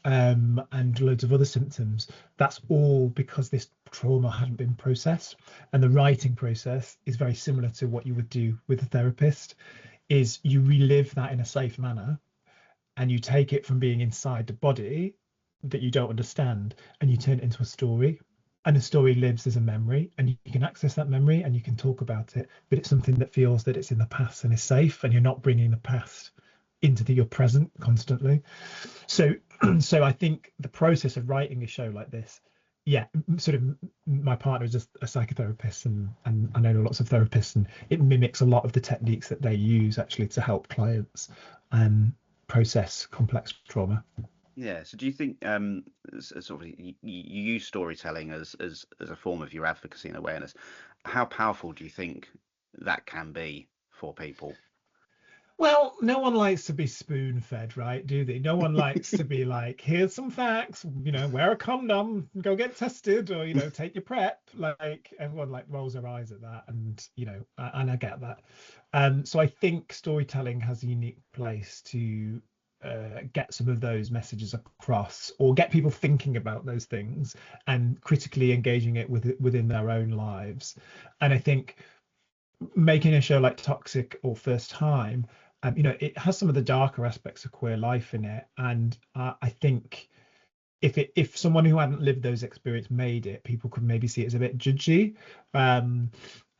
and loads of other symptoms. That's all because this trauma hadn't been processed. And the writing process is very similar to what you would do with a therapist, is you relive that in a safe manner, and you take it from being inside the body that you don't understand, and you turn it into a story. And the story lives as a memory, and you can access that memory and you can talk about it, but it's something that feels that it's in the past and is safe, and you're not bringing the past into your present constantly. So so I think the process of writing a show like this, yeah, sort of, my partner is just a psychotherapist, and I know lots of therapists, and it mimics a lot of the techniques that they use actually to help clients process complex trauma. Yeah. So do you think sort of you use storytelling as a form of your advocacy and awareness? How powerful do you think that can be for people? Well, no one likes to be spoon-fed, right? Do they? No one likes to be like, here's some facts, wear a condom, go get tested, or take your PrEP. Like, everyone like rolls their eyes at that, and and I get that. So I think storytelling has a unique place to get some of those messages across, or get people thinking about those things and critically engaging it within their own lives. And I think making a show like Toxic or First Time, it has some of the darker aspects of queer life in it, and I think if someone who hadn't lived those experiences made it, people could maybe see it as a bit judgy. And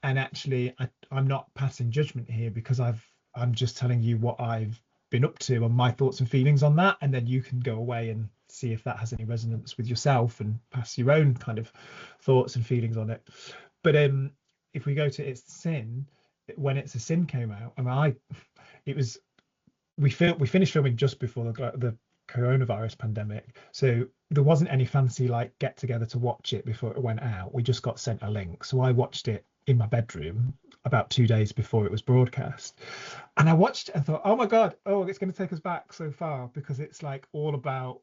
actually, I'm not passing judgment here, because I'm just telling you what I've been up to and my thoughts and feelings on that, and then you can go away and see if that has any resonance with yourself and pass your own kind of thoughts and feelings on it. But if we go to It's a Sin, when It's a Sin came out, we finished filming just before the coronavirus pandemic, so there wasn't any fancy like get together to watch it before it went out. We just got sent a link, so I watched it in my bedroom about 2 days before it was broadcast, and I watched it and thought, oh my god, it's going to take us back so far, because it's like all about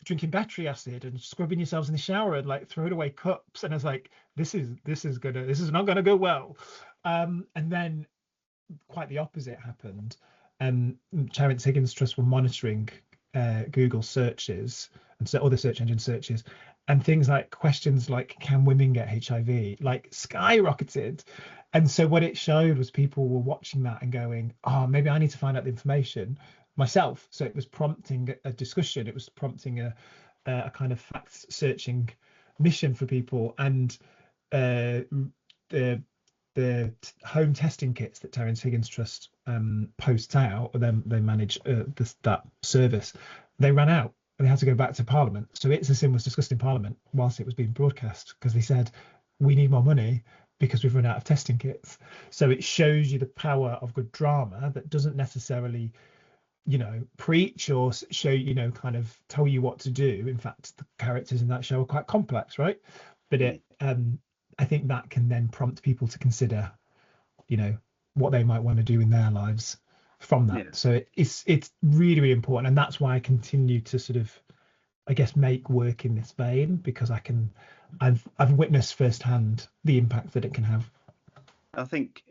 drinking battery acid and scrubbing yourselves in the shower and like throwing away cups, and I was like, this is not gonna go well. And then quite the opposite happened. Terence Higgins Trust were monitoring Google searches and so other search engine searches, and things like questions like, can women get HIV, like skyrocketed. And so what it showed was people were watching that and going, oh, maybe I need to find out the information myself. So it was prompting a discussion, it was prompting a kind of fact searching mission for people. And the home testing kits that Terence Higgins Trust posts out, or then they manage that service, they ran out and they had to go back to Parliament. So It's a Sin was discussed in Parliament whilst it was being broadcast, because they said, we need more money because we've run out of testing kits. So it shows you the power of good drama that doesn't necessarily preach or show, kind of tell you what to do. In fact, the characters in that show are quite complex, right? But I think that can then prompt people to consider what they might want to do in their lives from that. Yeah. So it's really, really important, and that's why I continue to sort of, I guess, make work in this vein, because I've witnessed firsthand the impact that it can have. I think,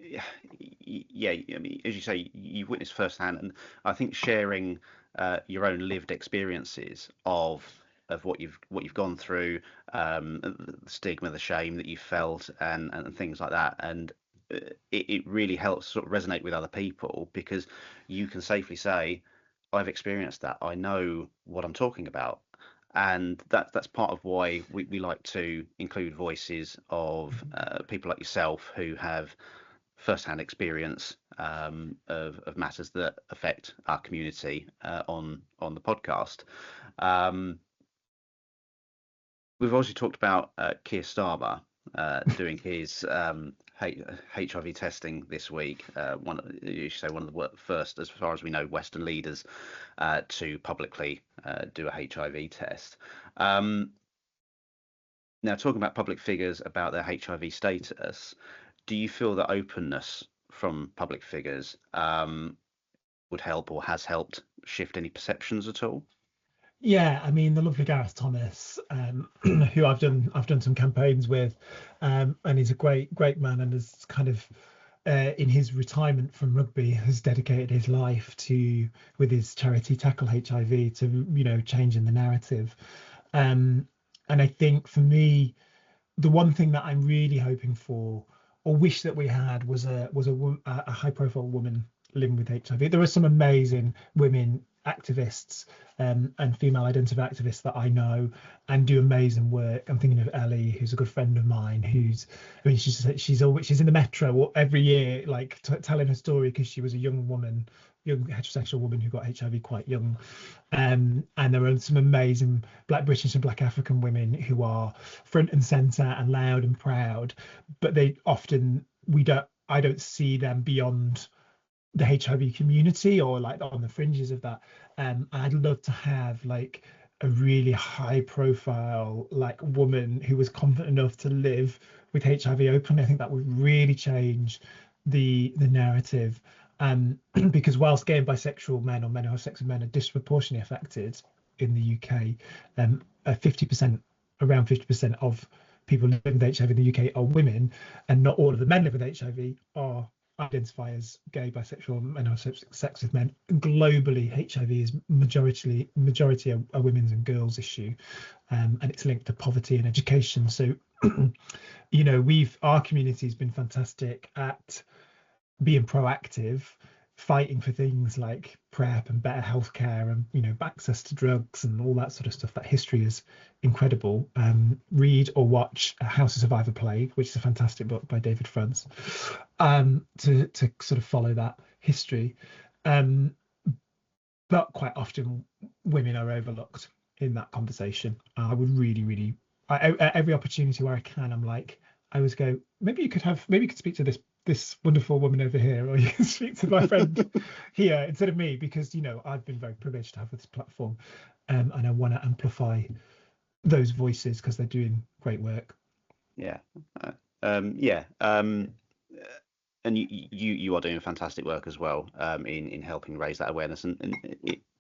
yeah, I mean, as you say, you've witnessed firsthand, and I think sharing your own lived experiences of what you've gone through, the stigma, the shame that you felt, and things like that, and it really helps sort of resonate with other people, because you can safely say, I've experienced that, I know what I'm talking about. And that's part of why we like to include voices of people like yourself who have first-hand experience of matters that affect our community on the podcast. We've also talked about Keir Starmer doing his HIV testing this week. One of the first, as far as we know, Western leaders to publicly do a HIV test. Now, talking about public figures about their HIV status, do you feel that openness from public figures would help or has helped shift any perceptions at all? Yeah, I mean the lovely Gareth Thomas, who I've done some campaigns with, and he's a great man, and has kind of in his retirement from rugby has dedicated his life to, with his charity Tackle HIV, to changing the narrative. And I think for me, the one thing that I'm really hoping for, or wish that we had, was a high profile woman living with HIV. There are some amazing women activists and female identified activists that I know and do amazing work. I'm thinking of Ellie, who's a good friend of mine, she's in the Metro every year, like telling her story, because she was a young heterosexual woman who got HIV quite young. And there are some amazing Black British and Black African women who are front and center and loud and proud, but I don't see them beyond the HIV community or like on the fringes of that. I'd love to have like a really high profile like woman who was confident enough to live with HIV openly. I think that would really change the narrative. Because whilst gay and bisexual men, or men who have sex with men, are disproportionately affected in the UK, 50%, around 50% of people living with HIV in the UK are women, and not all of the men living with HIV identify as gay, bisexual, men who have sex with men. Globally, HIV is majority a women's and girls issue, and it's linked to poverty and education. So, our community's been fantastic at being proactive, fighting for things like PrEP and better healthcare and access to drugs and all that sort of stuff. That history is incredible. Read or watch How to Survive a Plague, which is a fantastic book by David Frantz, to sort of follow that history. But quite often women are overlooked in that conversation. I would really, every opportunity where I can, I always go, maybe you could speak to this wonderful woman over here, or you can speak to my friend here instead of me, because I've been very privileged to have this platform, and I want to amplify those voices because they're doing great work. And you are doing fantastic work as well, in helping raise that awareness, and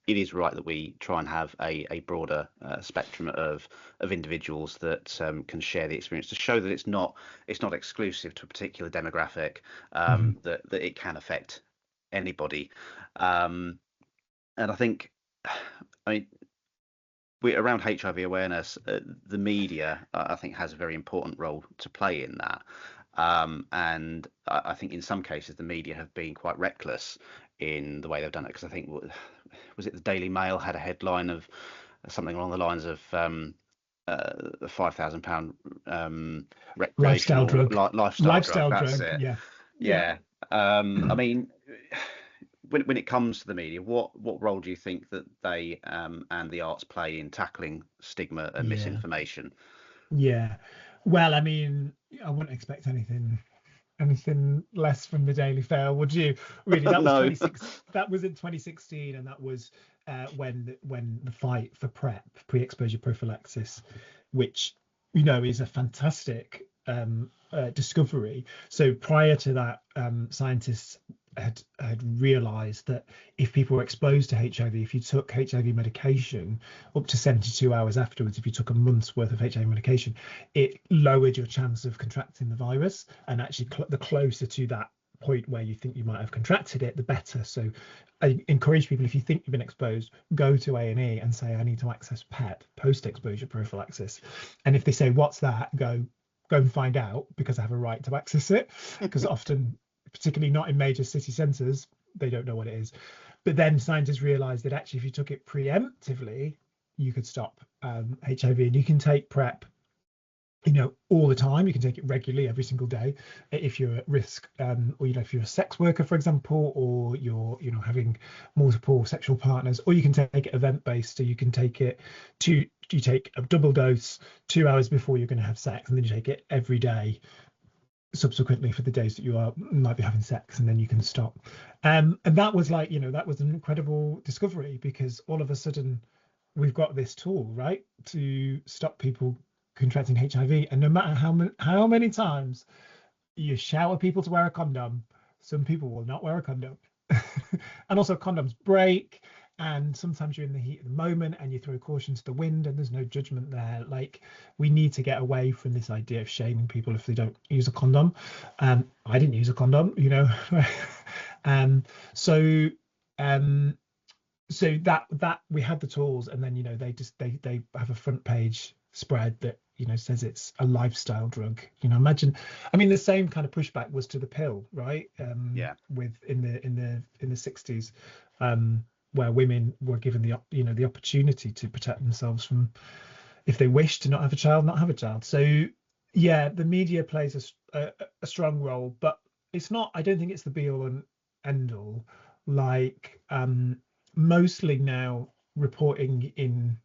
it is right that we try and have a broader spectrum of individuals that can share the experience, to show that it's not exclusive to a particular demographic, that it can affect anybody. And I think, we're around HIV awareness, the media, I think, has a very important role to play in that. And I think in some cases the media have been quite reckless in the way they've done it, because I think, was it the Daily Mail had a headline of something along the lines of the £5,000 recreational lifestyle drug. That's it. Yeah. I mean, when it comes to the media, what role do you think that they and the arts play in tackling stigma and misinformation? Yeah, well, I mean, I wouldn't expect anything less from the Daily Fail, would you? Really, that was that was in 2016, and that was when the fight for PrEP, pre-exposure prophylaxis, which is a fantastic discovery. So prior to that, scientists had realized that if people were exposed to HIV, if you took HIV medication up to 72 hours afterwards, if you took a month's worth of HIV medication, it lowered your chance of contracting the virus. And actually, the closer to that point where you think you might have contracted it, the better. So I encourage people, if you think you've been exposed, go to A&E and say, I need to access PEP, post-exposure prophylaxis. And if they say, what's that? Go and find out, because I have a right to access it. Because often, particularly not in major city centres, they don't know what it is. But then scientists realised that actually, if you took it preemptively, you could stop HIV. And you can take PrEP, all the time. You can take it regularly, every single day, if you're at risk, or if you're a sex worker, for example, or you're having multiple sexual partners, or you can take it event-based. So you can take it you take a double dose 2 hours before you're going to have sex, and then you take it every day subsequently for the days that you might be having sex, and then you can stop. And that was that was an incredible discovery, because all of a sudden we've got this tool, right, to stop people contracting HIV. And no matter how many times you shower people to wear a condom, some people will not wear a condom. And also condoms break, and sometimes you're in the heat of the moment and you throw caution to the wind, and there's no judgment there. Like, we need to get away from this idea of shaming people if they don't use a condom. I didn't use a condom, you know. So that we had the tools, and then, you know, they have a front page spread that, you know, says it's a lifestyle drug. You know, imagine, I mean, the same kind of pushback was to the pill, right? With in the 60s, where women were given the opportunity to protect themselves from, if they wish to not have a child, not have a child. So yeah, the media plays a strong role, but it's not, I don't think it's the be all and end all. Like, mostly now reporting in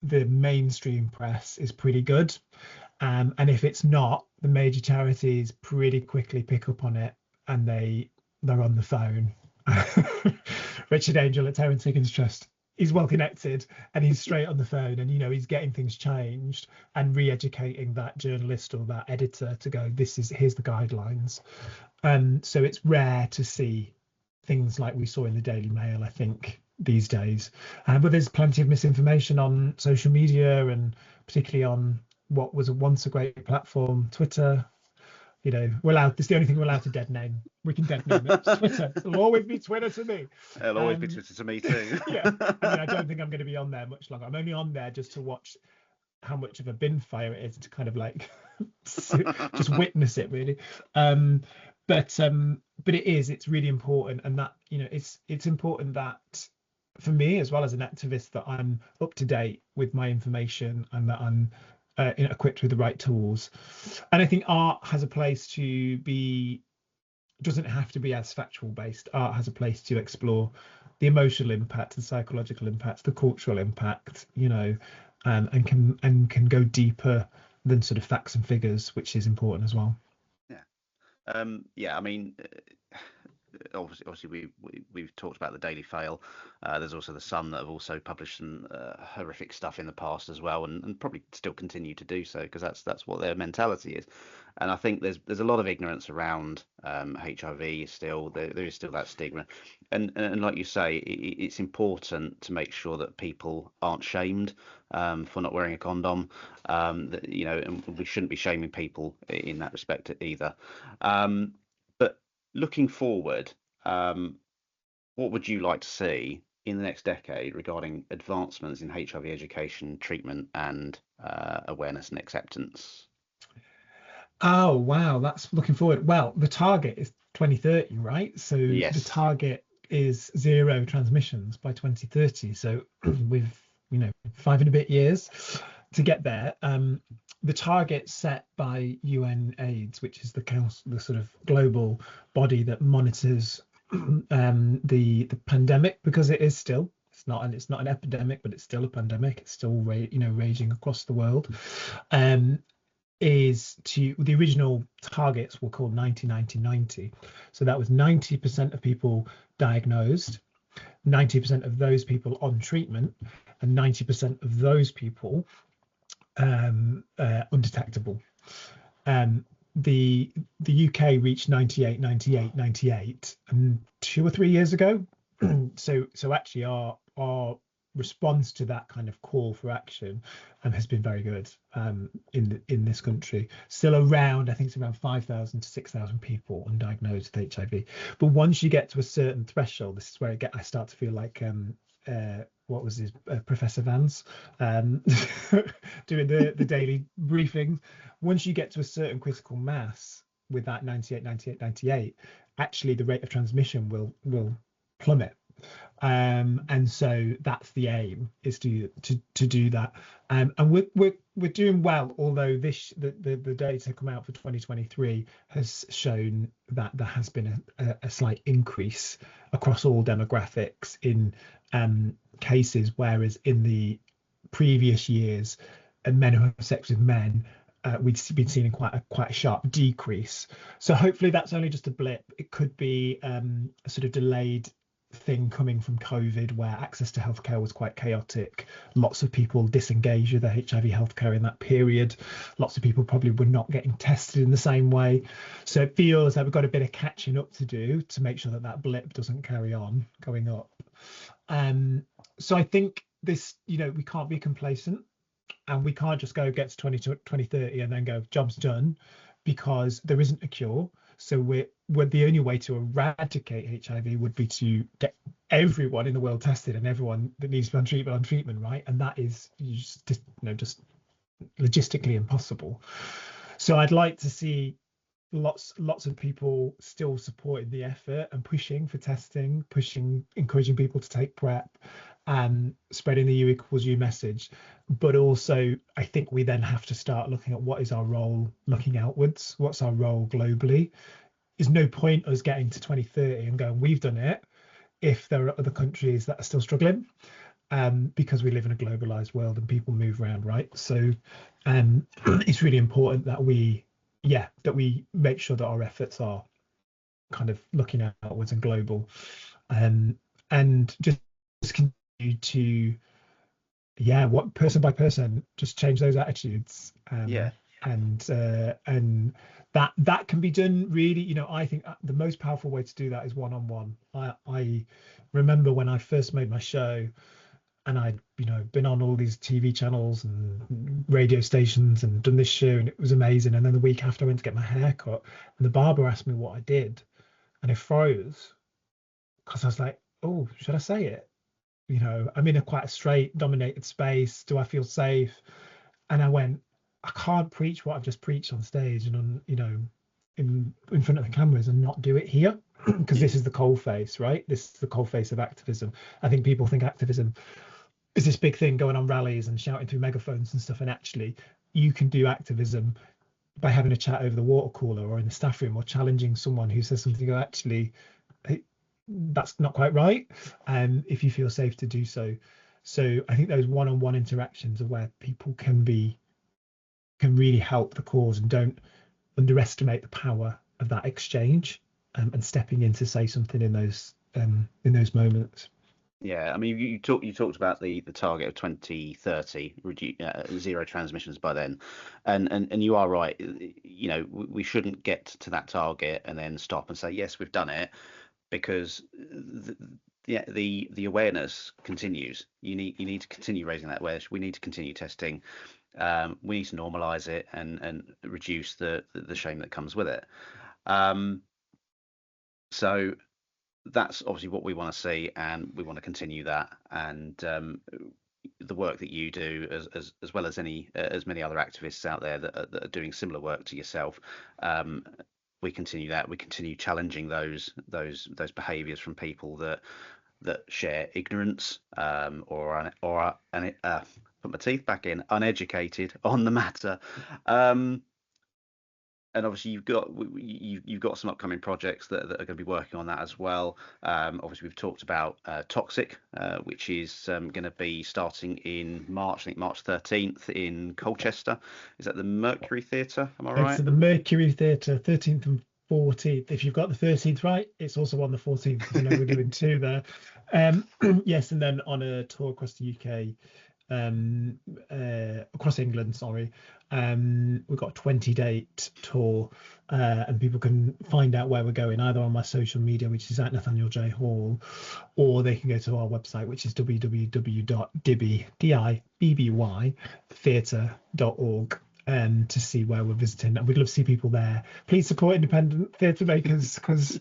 the mainstream press is pretty good, and if it's not, the major charities pretty quickly pick up on it, and they're on the phone. Richard Angel at Terence Higgins Trust, he's well connected, and he's straight on the phone, and, you know, he's getting things changed and re-educating that journalist or that editor to go, here's the guidelines. So it's rare to see things like we saw in the Daily Mail, I think, these days. But there's plenty of misinformation on social media, and particularly on what was once a great platform, Twitter. You know, it's the only thing we're allowed to dead name. We can dead name it. Twitter. It'll always be Twitter to me. It'll always be Twitter to me too. Yeah. I mean, I don't think I'm going to be on there much longer. I'm only on there just to watch how much of a bin fire it is, to kind of like just witness it, really. But it's really important, and that, you know, it's important that, for me as well as an activist, that I'm up to date with my information, and that I'm equipped with the right tools. And I think art has a place to be, doesn't have to be as factual based. Art has a place to explore the emotional impact, the psychological impact, the cultural impact, you know, and can go deeper than sort of facts and figures, which is important as well. Yeah, I mean, obviously we've talked about the Daily Fail. There's also the Sun that have also published some horrific stuff in the past as well, and probably still continue to do so, because that's what their mentality is. And I think there's a lot of ignorance around HIV still. There is still that stigma, and like you say, it's important to make sure that people aren't shamed for not wearing a condom. That, you know, and we shouldn't be shaming people in that respect either. But looking forward, what would you like to see in the next decade regarding advancements in HIV education, treatment, and awareness and acceptance? Oh, wow, that's looking forward. Well, the target is 2030, right? So yes, the target is 0 transmissions by 2030. So we've, you know, 5 and a bit years to get there. The target set by UNAIDS, which is the council, the sort of global body that monitors the pandemic, because it is still, it's not an epidemic, but it's still a pandemic. It's still raging across the world. Is to, the original targets were called 90-90-90. So that was 90% of people diagnosed, 90% of those people on treatment, and 90% of those people undetectable. The UK reached 98, and 2 or 3 years ago. So actually our response to that kind of call for action has been very good in this country. Still around, I think it's around 5,000 to 6,000 people undiagnosed with HIV. But once you get to a certain threshold, this is where I start to feel like what was his Professor Vance doing the daily briefings. Once you get to a certain critical mass with that 98, actually the rate of transmission will plummet. And so that's the aim, is to do that. And we're doing well, although the data come out for 2023 has shown that there has been a slight increase across all demographics in cases, whereas in the previous years, men who have sex with men, we've been seeing quite a sharp decrease. So hopefully that's only just a blip. It could be a sort of delayed thing coming from COVID where access to healthcare was quite chaotic. Lots of people disengaged with their HIV healthcare in that period. Lots of people probably were not getting tested in the same way. So it feels like we've got a bit of catching up to do to make sure that that blip doesn't carry on going up. So I think this, we can't be complacent, and we can't just go get to 2030 and then go job's done, because there isn't a cure. So we're the only way to eradicate HIV would be to get everyone in the world tested and everyone that needs to be on treatment, right? And that is just logistically impossible. So I'd like to see lots of people still supporting the effort and pushing for testing, encouraging people to take PrEP, and spreading the U=U message. But also, I think we then have to start looking at what is our role looking outwards. What's our role globally? There's no point us getting to 2030 and going, we've done it, if there are other countries that are still struggling, because we live in a globalized world and people move around, right? So it's really important that we make sure that our efforts are kind of looking outwards and global, and just continue to what person by person just change those attitudes, and that can be done really. I think the most powerful way to do that is one-on-one. I remember when I first made my show, and I'd been on all these TV channels and radio stations and done this show, and it was amazing. And then the week after, I went to get my hair cut, and the barber asked me what I did, and I froze, because I was like, oh, should I say it? I'm in quite a straight dominated space. Do I feel safe? And I went, I can't preach what I've just preached on stage and on in front of the cameras and not do it here, because this is the cold face, right? This is the cold face of activism. I think people think activism is this big thing going on rallies and shouting through megaphones and stuff, and actually you can do activism by having a chat over the water cooler or in the staff room, or challenging someone who says something, actually that's not quite right, and if you feel safe to do so. So I think those one-on-one interactions are where people can really help the cause, and don't underestimate the power of that exchange, and stepping in to say something in those moments. Yeah, I mean, you talked about the target of 2030, zero transmissions by then, and you are right. We shouldn't get to that target and then stop and say, yes, we've done it, because the awareness continues. You need to continue raising that awareness. We need to continue testing. We need to normalize it and reduce the shame that comes with it. So that's obviously what we want to see, and we want to continue that. And the work that you do, as well as as many other activists out there that are doing similar work to yourself, we continue that. We continue challenging those behaviours from people that share ignorance, or put my teeth back in, uneducated on the matter. And obviously you've got some upcoming projects that are going to be working on that as well. Obviously we've talked about Toxic, which is going to be starting in March, I think March 13th in Colchester. Is that the Mercury Theatre? Am I right? It's at the Mercury Theatre, 13th and 14th. If you've got the 13th right, it's also on the 14th, because I know we're doing two there. Yes, and then on a tour across the UK, across England, sorry. We've got a 20-date tour, and people can find out where we're going either on my social media, which is at Nathaniel J Hall, or they can go to our website, which is www.dibby.theatre.org, to see where we're visiting. And we'd love to see people there. Please support independent theatre makers, because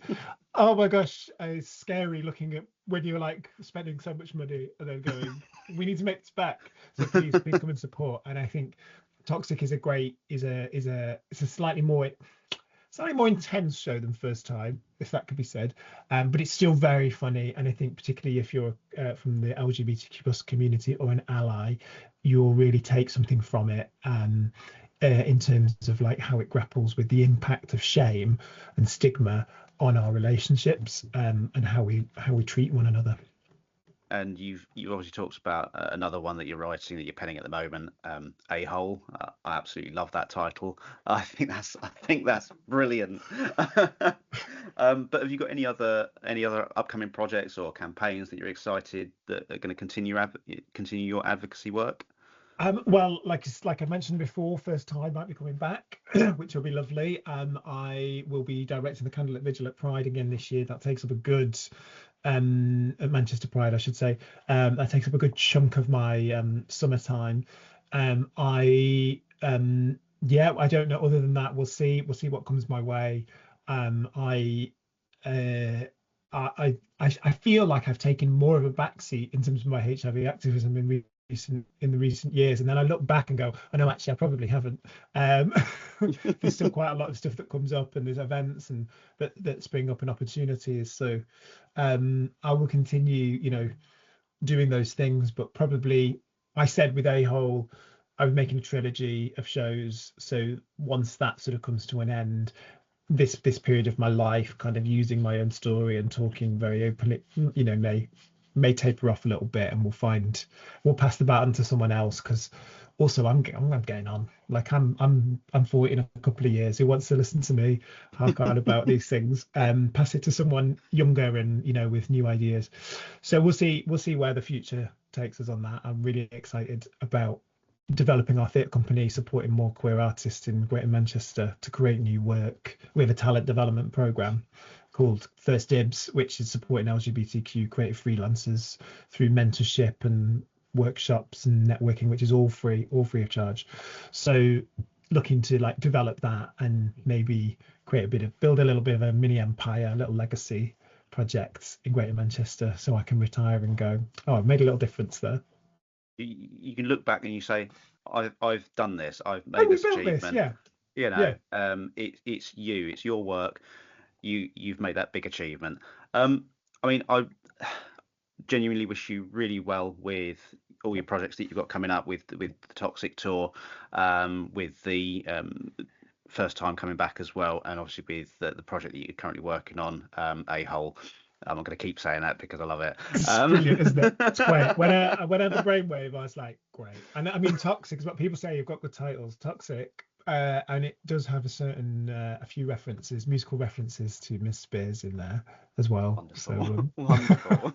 oh my gosh, it's scary looking at when you're like spending so much money and then going, we need to make this back. So please come and support. And I think Toxic is a slightly more intense show than First Time, if that could be said, but it's still very funny. And I think particularly if you're from the LGBTQ plus community or an ally, you'll really take something from it, in terms of like how it grapples with the impact of shame and stigma on our relationships, and how we treat one another. And you've obviously talked about another one that you're writing, that you're penning at the moment, A Hole. I absolutely love that title. I think that's brilliant. But have you got any other upcoming projects or campaigns that you're excited that are going to continue your advocacy work? Well, like I mentioned before, First Tide might be coming back, which will be lovely. I will be directing the candlelit vigil at Pride again this year. That takes up a good at Manchester Pride, I should say. That takes up a good chunk of my summertime. Yeah, I don't know. Other than that, we'll see what comes my way. I uh, I feel like I've taken more of a backseat in terms of my HIV activism in the recent years, and then I look back and go, oh no, actually I probably haven't. There's still quite a lot of stuff that comes up, and there's events and that spring up and opportunities. So I will continue, doing those things, but probably I said with A-Hole, I was making a trilogy of shows. So once that sort of comes to an end, this period of my life, kind of using my own story and talking very openly, may taper off a little bit, and we'll pass the baton to someone else, because also I'm getting on. Like I'm 40 in a couple of years. Who wants to listen to me hark on about these things? Pass it to someone younger and with new ideas. So we'll see where the future takes us on that. I'm really excited about developing our theatre company, supporting more queer artists in Greater Manchester to create new work. We have a talent development programme called First Dibs, which is supporting LGBTQ creative freelancers through mentorship and workshops and networking, which is all free of charge. So looking to develop that and maybe build a little bit of a mini empire, a little legacy project in Greater Manchester, so I can retire and go, oh, I've made a little difference there. You can look back and you say, I've done this. I've made this achievement. Yeah. It's your work. You've made that big achievement. I mean, I genuinely wish you really well with all your projects that you've got coming up, with the Toxic Tour, with the First Time coming back as well, and obviously with the project that you're currently working on, A-Hole. I'm not going to keep saying that because I love it. It's brilliant, isn't it? It's great. When I had the brainwave, I was like, great. And I mean, Toxic is what people say. You've got good titles, Toxic, and it does have a few references, musical references to Miss Spears in there as well. Wonderful. So, Wonderful.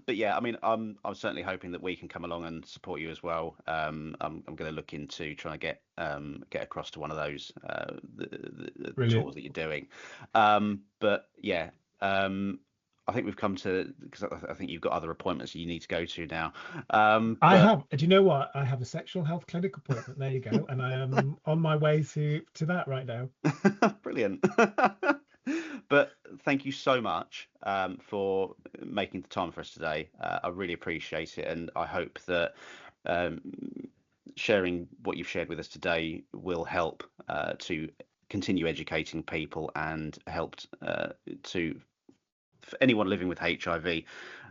But yeah, I mean, I'm certainly hoping that we can come along and support you as well. I'm going to look into trying to get across to one of those the tours that you're doing. But yeah. I think we've come to, because I think you've got other appointments you need to go to now. I have. Do you know what? I have a sexual health clinic appointment. There you go, and I am on my way to that right now. Brilliant. But thank you so much for making the time for us today. I really appreciate it, and I hope that sharing what you've shared with us today will help to continue educating people, and helped for anyone living with HIV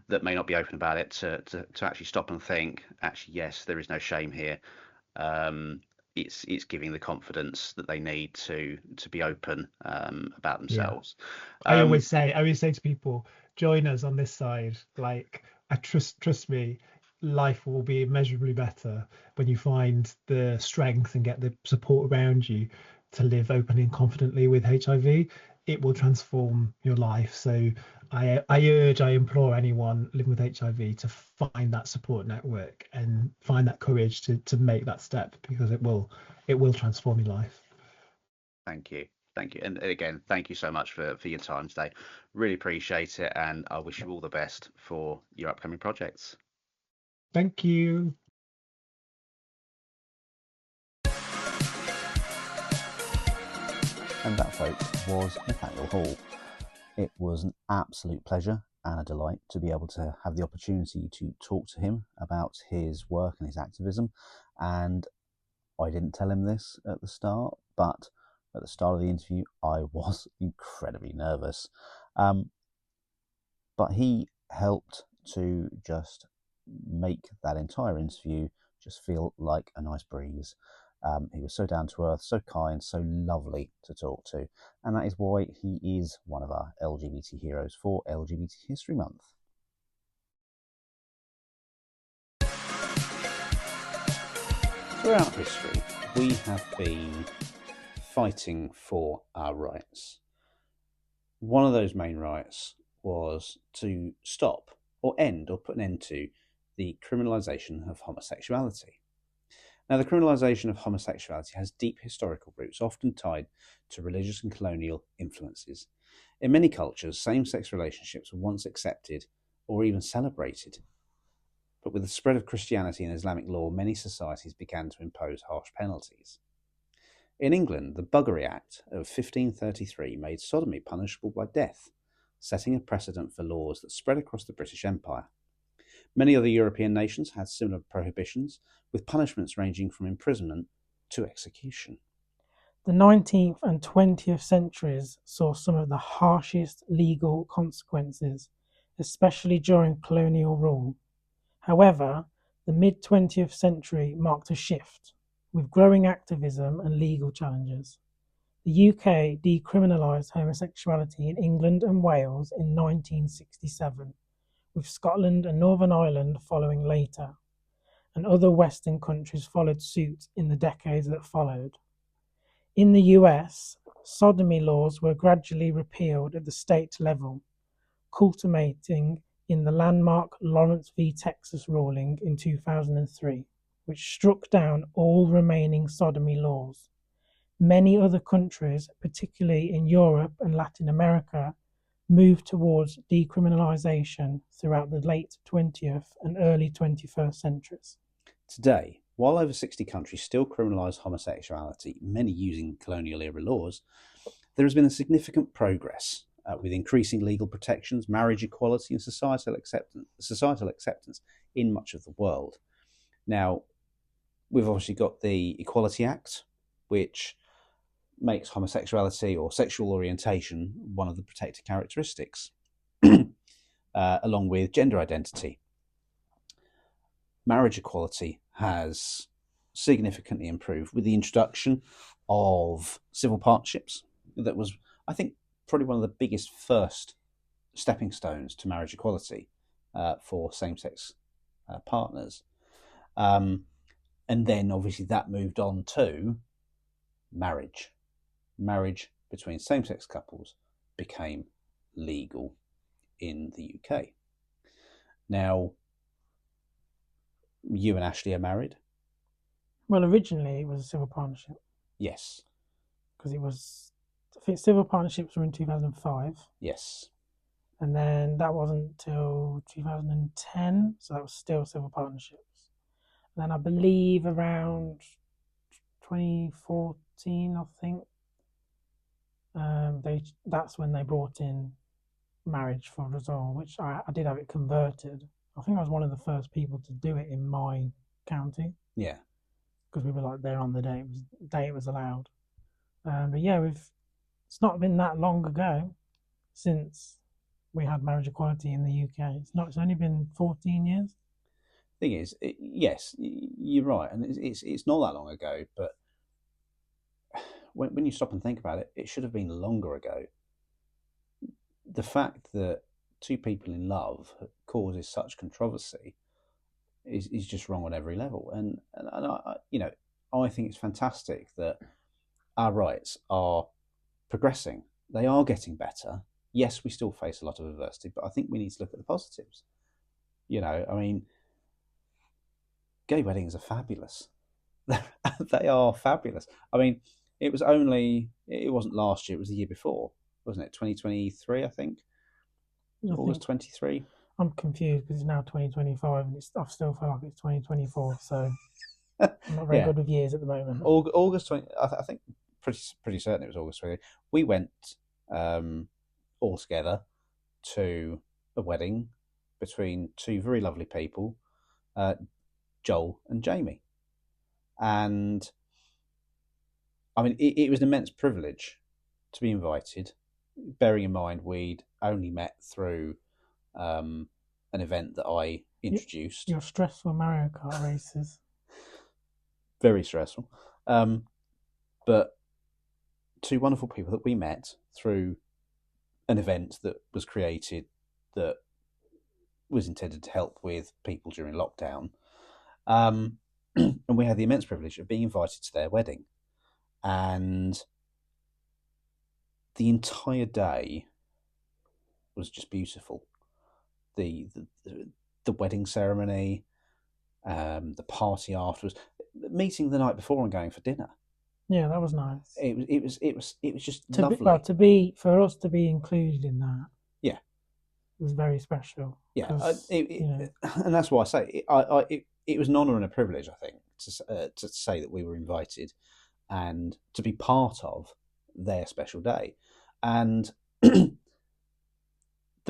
that may not be open about it to actually stop and think, actually, yes, there is no shame here. It's giving the confidence that they need to be open about themselves. I always say to people, join us on this side. Like, I trust me, life will be immeasurably better when you find the strength and get the support around you to live openly and confidently with HIV. It will transform your life. So I implore anyone living with HIV to find that support network and find that courage to make that step, because it will transform your life. Thank you. And again, thank you so much for your time today. Really appreciate it, and I wish you all the best for your upcoming projects. Thank you. And that, folks, was Nathaniel Hall. It was an absolute pleasure and a delight to be able to have the opportunity to talk to him about his work and his activism. And I didn't tell him this at the start, but at the start of the interview, I was incredibly nervous. But he helped to just make that entire interview just feel like a nice breeze. He was so down to earth, so kind, so lovely to talk to, and that is why he is one of our LGBT heroes for LGBT History Month. Throughout history, we have been fighting for our rights. one of those main rights was to stop or end or put an end to the criminalisation of homosexuality. Now, the criminalisation of homosexuality has deep historical roots, often tied to religious and colonial influences. In many cultures, same-sex relationships were once accepted or even celebrated. But with the spread of Christianity and Islamic law, many societies began to impose harsh penalties. In England, the Buggery Act of 1533 made sodomy punishable by death, setting a precedent for laws that spread across the British Empire. Many other European nations had similar prohibitions, with punishments ranging from imprisonment to execution. The 19th and 20th centuries saw some of the harshest legal consequences, especially during colonial rule. However, the mid-20th century marked a shift, with growing activism and legal challenges. The UK decriminalised homosexuality in England and Wales in 1967, with Scotland and Northern Ireland following later, and other Western countries followed suit in the decades that followed. In the US, sodomy laws were gradually repealed at the state level, culminating in the landmark Lawrence v. Texas ruling in 2003, which struck down all remaining sodomy laws. Many other countries, particularly in Europe and Latin America, moved towards decriminalisation throughout the late 20th and early 21st centuries. Today, while over 60 countries still criminalise homosexuality, many using colonial-era laws, there has been a significant progress with increasing legal protections, marriage equality and societal acceptance in much of the world. Now, we've obviously got the Equality Act, which makes homosexuality or sexual orientation one of the protected characteristics, along with gender identity. Marriage equality has significantly improved with the introduction of civil partnerships. That was, I think, probably one of the biggest first stepping stones to marriage equality for same-sex partners. And then obviously that moved on to marriage. Marriage between same-sex couples became legal in the UK. Now, you and Ashley are married? Well, originally it was a civil partnership. Yes. Because I think civil partnerships were in 2005. Yes. And then that wasn't till 2010, so that was still civil partnerships. And then I believe around 2014, I think, that's when they brought in marriage for us all, which I did have it converted. I think I was one of the first people to do it in my county. Yeah. Because we were like there on the day it was allowed. But yeah, it's not been that long ago since we had marriage equality in the UK. It's only been 14 years. Thing is, yes, you're right, and it's not that long ago. But when you stop and think about it, it should have been longer ago. The fact that two people in love causes such controversy is just wrong on every level. And I think it's fantastic that our rights are progressing. They are getting better. Yes, we still face a lot of adversity, but I think we need to look at the positives. Gay weddings are fabulous. They are fabulous. It wasn't last year, it was the year before, wasn't it? 2023, I think. August 23. I'm confused because it's now 2025 and I still feel like it's 2024, so I'm not very good with years at the moment. August 20, I think pretty certain it was August 20. We went all together to a wedding between two very lovely people, Joel and Jamie. And it was an immense privilege to be invited, bearing in mind we'd only met through an event that I introduced. Your stressful Mario Kart races. Very stressful. But two wonderful people that we met through an event that was created that was intended to help with people during lockdown. And we had the immense privilege of being invited to their wedding. And the entire day was just beautiful. The wedding ceremony, the party afterwards, meeting the night before and going for dinner. Yeah, that was nice. It was just lovely. For us to be included in that. Yeah. Was very special. Yeah, and that's why I say it was an honour and a privilege, I think, to say that we were invited and to be part of their special day. And the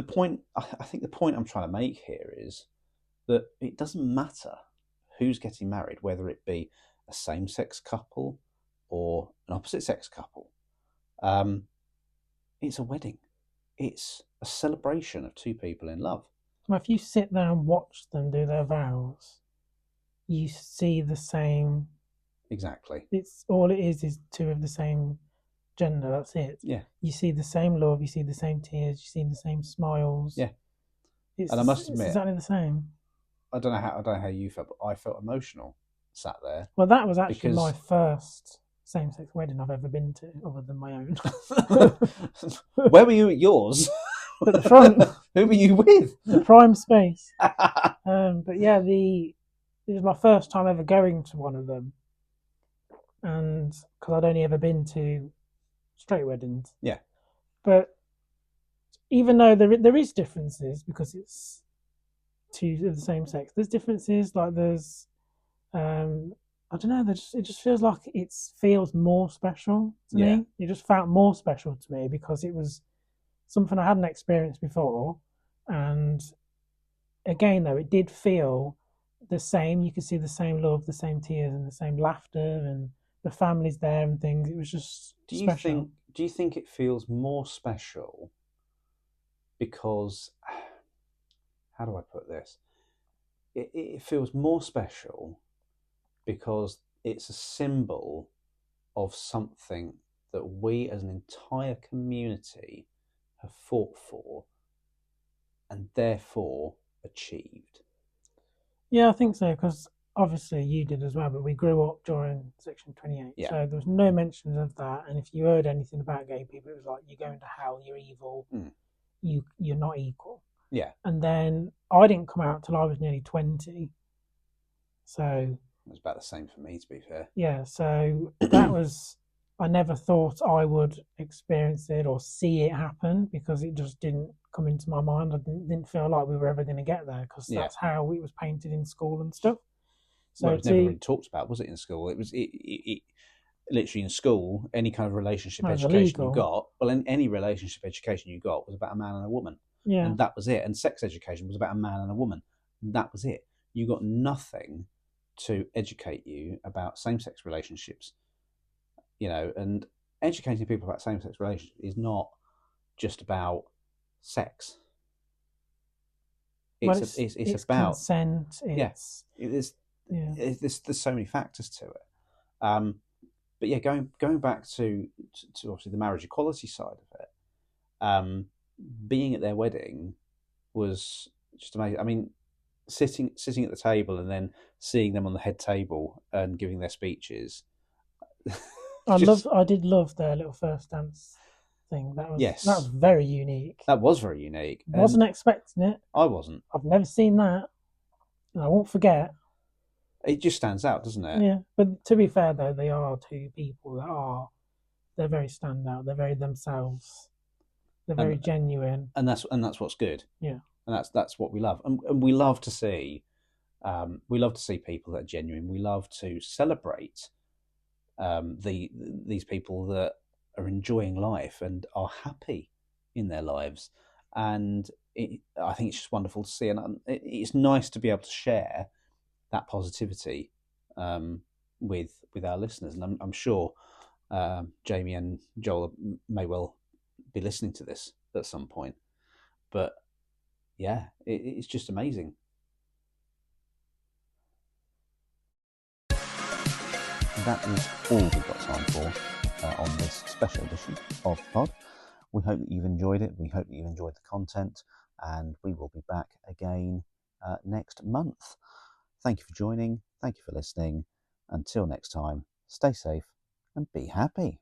point I'm trying to make here is that it doesn't matter who's getting married, whether it be a same-sex couple or an opposite-sex couple. It's a wedding. It's a celebration of two people in love. Well, if you sit there and watch them do their vows, you see the same. Exactly. It's all it is two of the same gender. That's it. Yeah. You see the same love. You see the same tears. You see the same smiles. Yeah. And I must admit, it's exactly the same. I don't know how you felt, but I felt emotional sat there. Well, that was actually my first same-sex wedding I've ever been to, other than my own. Where were you at yours? At the front. Who were you with? The prime space. But yeah, it was my first time ever going to one of them, and because I'd only ever been to straight weddings. Yeah. But even though there is differences because it's two of the same sex, there's differences. Like there's, I don't know. It just feels like it feels more special to me. It just felt more special to me because it was something I hadn't experienced before, and again, though, it did feel the same. You could see the same love, the same tears, and the same laughter, and the families there and things. It was just special. Do you think it feels more special because, how do I put this? It feels more special because it's a symbol of something that we as an entire community have fought for and therefore achieved. Yeah, I think so, because obviously you did as well, but we grew up during Section 28, so there was no mention of that, and if you heard anything about gay people, it was like, you're going to hell, you're evil, you're not equal. Yeah. And then I didn't come out till I was nearly 20, so... It was about the same for me, to be fair. Yeah, so that was... I never thought I would experience it or see it happen because it just didn't come into my mind. I didn't feel like we were ever going to get there because that's how it was painted in school and stuff. So it was never really talked about, was it, in school? It was literally in school, any kind of relationship education you got, any relationship education you got was about a man and a woman. Yeah. And that was it. And sex education was about a man and a woman. That was it. You got nothing to educate you about same-sex relationships. You know, and educating people about same-sex relationships is not just about sex. It's about consent. There's so many factors to it. But yeah, going back to obviously the marriage equality side of it, being at their wedding was just amazing. I mean, sitting at the table and then seeing them on the head table and giving their speeches. I did love their little first dance thing. That was very unique. That was very unique. Wasn't expecting it. I wasn't. I've never seen that. And I won't forget. It just stands out, doesn't it? Yeah. But to be fair though, they are two people they're very standout. They're very themselves. They're very genuine. And that's what's good. Yeah. And that's what we love. And we love to see people that are genuine. We love to celebrate these people that are enjoying life and are happy in their lives, and I think it's just wonderful to see, and it's nice to be able to share that positivity with our listeners. And I'm sure Jamie and Joel may well be listening to this at some point, but yeah, it's just amazing. That is all we've got time for on this special edition of the pod. We hope that you've enjoyed it. We hope that you've enjoyed the content, and we will be back again next month. Thank you for joining. Thank you for listening. Until next time, stay safe and be happy.